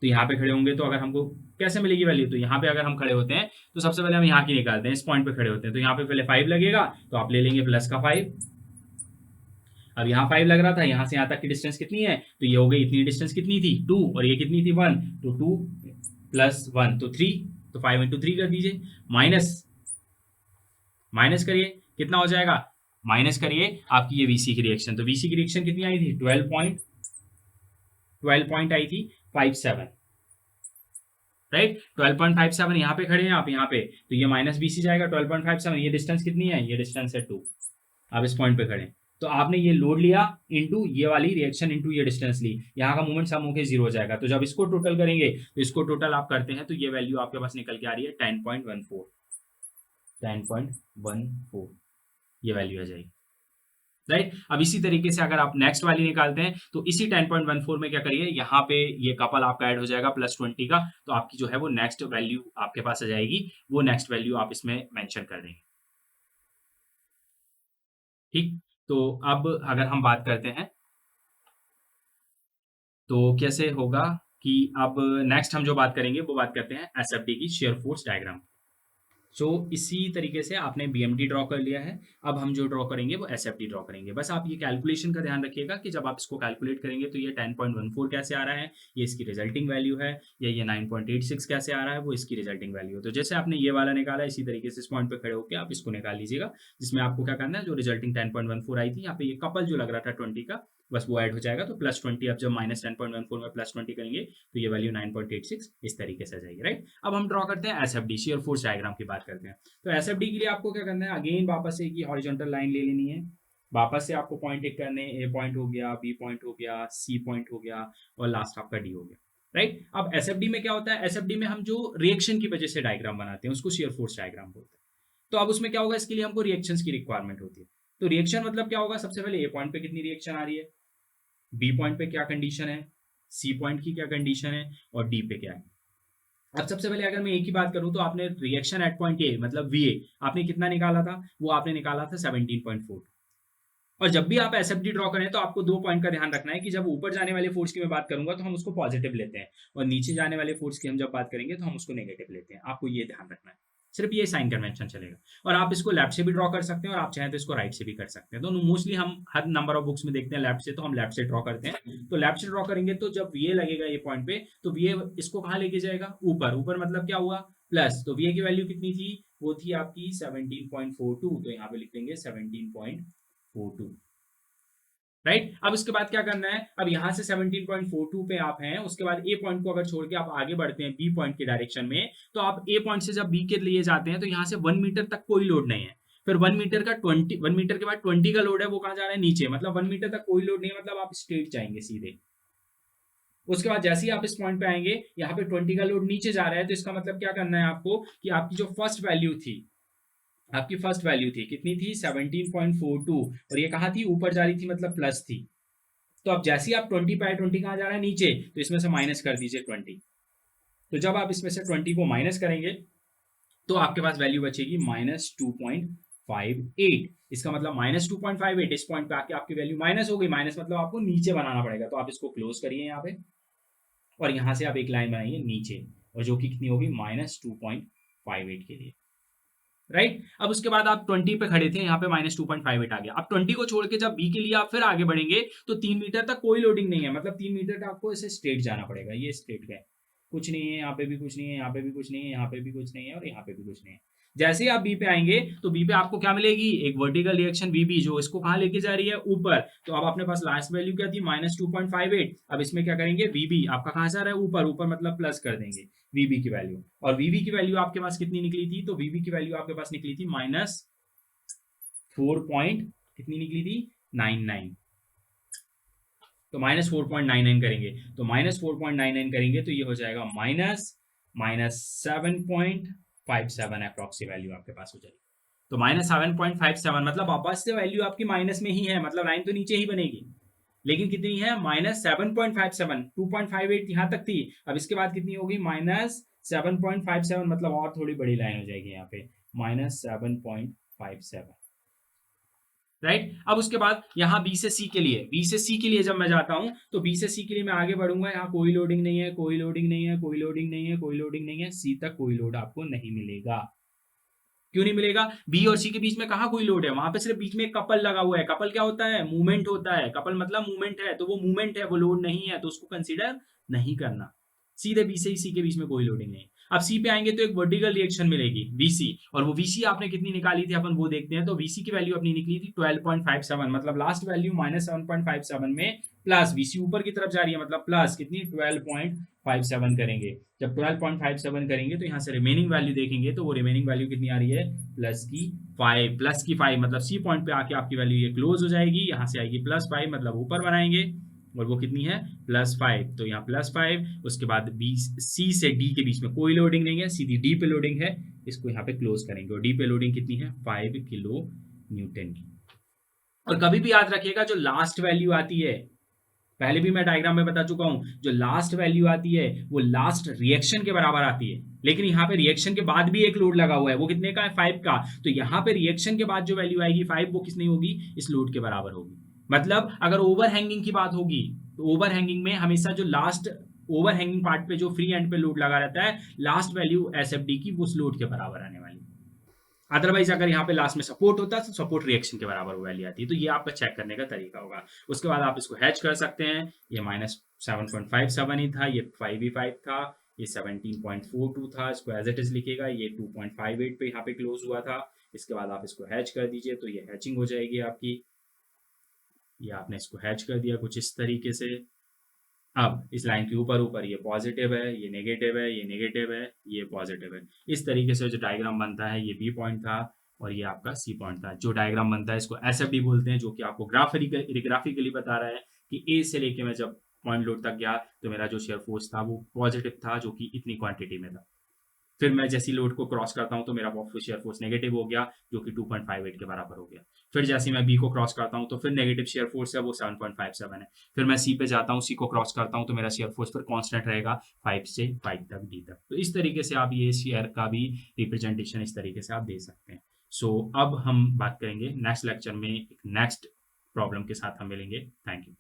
तो यहाँ पे खड़े होंगे तो अगर हमको कैसे मिलेगी वैल्यू, तो यहाँ पे अगर हम खड़े होते हैं तो सबसे पहले हम यहाँ की निकालते हैं, इस पॉइंट पे खड़े होते हैं, तो यहाँ पे पहले 5 लगेगा, तो आप ले लेंगे प्लस का 5। अब यहाँ 5 लग रहा था, यहाँ से यहाँ तक की डिस्टेंस कितनी है, तो ये हो गई, इतनी डिस्टेंस कितनी थी 2, और ये कितनी थी 1, तो 2 प्लस 1 तो 3, तो 5 इंटू 3 कर दीजिए, माइनस माइनस करिए, कितना हो जाएगा, माइनस करिए आपकी ये VC की रिएक्शन, तो VC की रिएक्शन कितनी आई थी, 12 पॉइंट आई थी 57, राइट, 12.57, यहाँ पे खड़े हैं आप, यहाँ पे, तो ये माइनस BC जाएगा 12.57, ये डिस्टेंस कितनी है, ये डिस्टेंस है 2, आप इस पॉइंट पे खड़े, तो आपने ये लोड लिया इंटू ये वाली रिएक्शन इंटू ये डिस्टेंस ली, यहाँ का मूवमेंट सम होकर 0 हो जाएगा, तो जब इसको टोटल करेंगे, तो इसको टोटल आप करते हैं तो ये वैल्यू आपके पास निकल के आ रही है 10.14, 10.14 ये वैल्यू आ जाएगी, राइट। अब इसी तरीके से अगर आप नेक्स्ट वाली निकालते हैं, तो इसी 10.14 में क्या करिए, यहाँ पे ये कपल आपका ऐड हो जाएगा +20 का, तो आपकी जो है वो नेक्स्ट वैल्यू आपके पास आ जाएगी, वो नेक्स्ट वैल्यू आप इसमें मेंशन कर देंगे, ठीक। तो अब अगर हम बात करते हैं तो कैसे होगा कि अब नेक्स्ट हम जो बात करेंगे वो बात करते हैं SFD की शेयर फोर्स डायग्राम। इसी तरीके से आपने बीएमडी ड्रॉ कर लिया है। अब हम जो ड्रॉ करेंगे वो एसएफडी ड्रॉ करेंगे। बस आप ये कैलकुलेशन का ध्यान रखिएगा कि जब आप इसको कैलकुलेट करेंगे तो ये 10.14 कैसे आ रहा है, ये इसकी रिजल्टिंग वैल्यू है, या ये 9.86 कैसे आ रहा है, वो इसकी रिजल्टिंग वैल्यू है। तो जैसे आपने ये वाला निकाला, इसी तरीके से इस पॉइंट पे खड़े होकर आप इसको निकाल लीजिएगा, जिसमें आपको क्या करना है, जो रिजल्टिंग 10.14 आई थी, यहाँ पे ये कपल जो लग रहा था 20 का, बस वो ऐड हो जाएगा। तो +20, अब जब -10.14 में +20 करेंगे तो ये वैल्यू 9.86 इस तरीके से आ जाएगी, राइट। अब हम ड्रॉ करते हैं एसएफडी, शियर फोर्स डायग्राम की बात करते हैं। तो एसएफडी के लिए आपको क्या करना है, अगेन वापस से एक हॉरिजॉन्टल लाइन ले लेनी है। वापस से आपको पॉइंट टिक करने, ए पॉइंट हो गया, बी पॉइंट हो गया, सी पॉइंट हो गया, और लास्ट आपका डी हो गया, राइट। अब एसएफडी में क्या होता है, एसएफडी में हम जो रिएक्शन की वजह से डायग्राम बनाते हैं उसको शियर फोर्स डायग्राम बोलते हैं। तो अब उसमें क्या होगा, इसके लिए हमको रिएक्शंस की रिक्वायरमेंट होती है। तो रिएक्शन मतलब क्या होगा, सबसे पहले ए पॉइंट पे कितनी रिएक्शन आ रही है, बी पॉइंट पे क्या कंडीशन है, सी पॉइंट की क्या कंडीशन है, और डी पे क्या है। अब सबसे पहले अगर मैं एक ही बात करूं तो आपने रिएक्शन एट पॉइंट ए मतलब वी ए आपने कितना निकाला था, वो आपने निकाला था 17.4। और जब भी आप एसएफडी ड्रॉ करें तो आपको 2 पॉइंट का ध्यान रखना है कि जब ऊपर जाने वाले फोर्स की मैं बात करूंगा तो हम उसको पॉजिटिव लेते हैं, और नीचे जाने वाले फोर्स की हम जब बात करेंगे तो हम उसको नेगेटिव लेते हैं। आपको ये ध्यान रखना है, सिर्फ ये साइन कन्वेंशन चलेगा। और आप इसको लेफ्ट से भी ड्रॉ कर सकते हैं, और आप चाहें तो इसको राइट से भी कर सकते हैं। तो मोस्टली हम हर नंबर ऑफ बुक्स में देखते हैं लेफ्ट से, तो हम लेफ्ट से ड्रॉ करते हैं। तो लेफ्ट से ड्रॉ करेंगे तो जब वीए लगेगा ये पॉइंट पे, तो वीए इसको कहाँ लेके जाएगा, ऊपर। ऊपर मतलब क्या हुआ, प्लस। तो वीए की वैल्यू कितनी थी, वो थी आपकी 17.42, तो यहाँ पे लिख देंगे 17.42, राइट। अब इसके बाद क्या करना है, अब यहां से 17.42 पे आप हैं, उसके बाद ए पॉइंट को अगर छोड़ के आप आगे बढ़ते हैं बी पॉइंट के डायरेक्शन में, तो आप ए पॉइंट से जब बी के लिए जाते हैं तो यहां से 1 मीटर तक कोई लोड नहीं है। फिर 1 मीटर का 1 मीटर के बाद 20 का लोड है, वो कहां जा रहा है, नीचे। मतलब 1 मीटर तक कोई लोड नहीं है, मतलब आप स्ट्रेट जाएंगे सीधे। उसके बाद जैसे ही आप इस पॉइंट पे आएंगे, यहाँ पे 20 का लोड नीचे जा रहा है, तो इसका मतलब क्या करना है आपको, कि आपकी जो फर्स्ट वैल्यू थी, आपकी फर्स्ट वैल्यू थी कितनी थी, 17.42, और ये कहाँ थी, ऊपर जा रही थी, मतलब प्लस थी। तो अब जैसे ही आप 20 पे आए, 20 कहाँ जा रहा है, नीचे, तो इसमें से माइनस कर दीजिए 20। तो जब आप इसमें से 20 को माइनस करेंगे तो आपके पास वैल्यू बचेगी -2.58। इसका मतलब -2.58, इस पॉइंट पे आके आपकी वैल्यू माइनस हो गई। माइनस मतलब आपको नीचे बनाना पड़ेगा, तो आप इसको क्लोज करिए यहाँ पे, और यहाँ से आप एक लाइन बनाइए नीचे, और जो कि कितनी होगी, -2.58 के लिए, राइट। अब उसके बाद आप 20 पे खड़े थे, यहाँ पे -2.58 आ गया। अब 20 को छोड़ के जब बी के लिए आप फिर आगे बढ़ेंगे तो 3 मीटर तक कोई लोडिंग नहीं है, मतलब 3 मीटर तक आपको ऐसे स्ट्रेट जाना पड़ेगा। ये स्ट्रेट गए, कुछ नहीं है, यहाँ पे भी कुछ नहीं है, यहाँ पे भी कुछ नहीं है, यहाँ पे भी कुछ नहीं है, और यहाँ पे भी कुछ नहीं है। जैसे ही आप बी पे आएंगे तो बी पे आपको क्या मिलेगी, एक वर्टिकल रिएक्शन वीबी, जो इसको कहाँ लेके जा रही है, ऊपर। तो अब अपने पास लास्ट वैल्यू क्या थी, -2.58। अब इसमें क्या करेंगे, वीबी आपका कहाँ जा रहा है, ऊपर। ऊपर मतलब प्लस कर देंगे वीबी की वैल्यू, और वीबी की वैल्यू आपके पास कितनी निकली थी, तो वीबी की वैल्यू आपके पास निकली थी -4 पॉइंट कितनी निकली थी, 99। तो -4.99 करेंगे, तो -4.99 करेंगे तो ये हो जाएगा -7.57 अप्रॉक्सी वैल्यू आपके पास हो जाएगी। तो -7.57 मतलब वापस से वैल्यू आपकी माइनस में ही है, मतलब लाइन तो नीचे ही बनेगी, लेकिन कितनी है, -7.57, 2.58 यहाँ तक थी। अब इसके बाद कितनी होगी, -7.57, मतलब और थोड़ी बड़ी लाइन हो जाएगी यहाँ पे, -7.57, राइट। अब उसके बाद यहाँ बी से सी के लिए, बी से सी के लिए जब मैं जाता हूँ तो बी से सी के लिए मैं आगे बढ़ूंगा, यहाँ कोई लोडिंग नहीं है, कोई लोडिंग नहीं है, कोई लोडिंग नहीं है, कोई लोडिंग नहीं है, सी तक कोई लोड आपको नहीं मिलेगा। क्यों नहीं मिलेगा, बी और सी के बीच में कहाँ कोई लोड है, वहां पे सिर्फ बीच में एक कपल लगा हुआ है। कपल क्या होता है, मूवमेंट होता है। कपल मतलब मूवमेंट है, तो वो मूवमेंट है, वो लोड नहीं है, तो उसको कंसीडर नहीं करना। सीधे बी से सी के बीच में कोई लोडिंग नहीं। अब सी पे आएंगे तो एक वर्टिकल रिएक्शन मिलेगी वीसी, और वो वीसी आपने कितनी निकाली थी अपन वो देखते हैं। तो वीसी की वैल्यू अपनी निकली थी 12.57, मतलब लास्ट वैल्यू -7.57 में प्लस वीसी ऊपर की तरफ जा रही है, मतलब प्लस कितनी 12.57 करेंगे। जब 12.57 करेंगे तो यहाँ से रिमेनिंग वैल्यू देखेंगे, तो वो रिमेनिंग वैल्यू कितनी आ रही है, +5 मतलब सी पॉइंट पे आके आपकी वैल्यू ये क्लोज हो जाएगी, यहाँ से आएगी +5, मतलब ऊपर बनाएंगे, और वो कितनी है, +5। तो यहाँ +5, उसके बाद बी सी से डी के बीच में कोई लोडिंग नहीं है, सीधी डी पे लोडिंग है, इसको यहाँ पे क्लोज करेंगे, और डी पे लोडिंग कितनी है, 5 किलो न्यूटन की। और कभी भी याद रखिएगा, जो लास्ट वैल्यू आती है, पहले भी मैं डायग्राम में बता चुका हूं, जो लास्ट वैल्यू आती है वो लास्ट रिएक्शन के बराबर आती है। लेकिन यहाँ पे रिएक्शन के बाद भी एक लोड लगा हुआ है, वो कितने का है, 5 का। तो यहाँ पे रिएक्शन के बाद जो वैल्यू आएगी 5, वो कितनी होगी, इस लोड के बराबर होगी। मतलब अगर ओवर हैंगिंग की बात होगी तो ओवर हैंगिंग में हमेशा जो लास्ट ओवर हैंगिंग पार्ट पे जो फ्री एंड पे लोड लगा रहता है, लास्ट वैल्यू एसएफडी की उस लोड के बराबर आने वाली। अदरवाइज़ अगर यहाँ पे लास्ट में सपोर्ट होता है तो सपोर्ट रिएक्शन के बराबर वो वैल्यू आती है। तो ये आपका चेक करने का तरीका होगा। उसके बाद आप इसको हेज कर सकते हैं। ये -7.57 ही था, ये 5 ही 5 था, ये 17.42 था, इसको एज़ इट इज़ लिखिएगा, ये 2.58 पे यहाँ पे क्लोज़ हुआ था। इसके बाद आप इसको हेज कर दीजिए तो ये हैचिंग हो जाएगी आपकी। ये आपने इसको हैच कर दिया कुछ इस तरीके से। अब इस लाइन के ऊपर ऊपर ये पॉजिटिव है, ये नेगेटिव है, ये नेगेटिव है, ये पॉजिटिव है। इस तरीके से जो डायग्राम बनता है ये बी पॉइंट था और ये आपका सी पॉइंट था। जो डायग्राम बनता है इसको एसएफडी बोलते हैं, जो कि आपको ग्राफिकली बता रहा है कि ए से लेके मैं जब पॉइंट लोड तक गया तो मेरा जो शेयर फोर्स था वो पॉजिटिव था, जो कि इतनी क्वांटिटी में था। फिर मैं जैसे ही लोड को क्रॉस करता हूँ तो मेरा शेयर फोर्स नेगेटिव हो गया, जो कि 2.58 के बराबर हो गया। फिर जैसे ही मैं बी को क्रॉस करता हूँ तो फिर नेगेटिव शेयर फोर्स है वो 7.57 है। फिर मैं सी पे जाता हूँ, सी को क्रॉस करता हूँ तो मेरा शेयर फोर्स फिर कांस्टेंट रहेगा 5 से 5 तक डी तक। तो इस तरीके से आप ये शेयर का भी रिप्रेजेंटेशन इस तरीके से आप दे सकते हैं। सो अब हम बात करेंगे नेक्स्ट लेक्चर में एक नेक्स्ट प्रॉब्लम के साथ हम मिलेंगे। Thank you.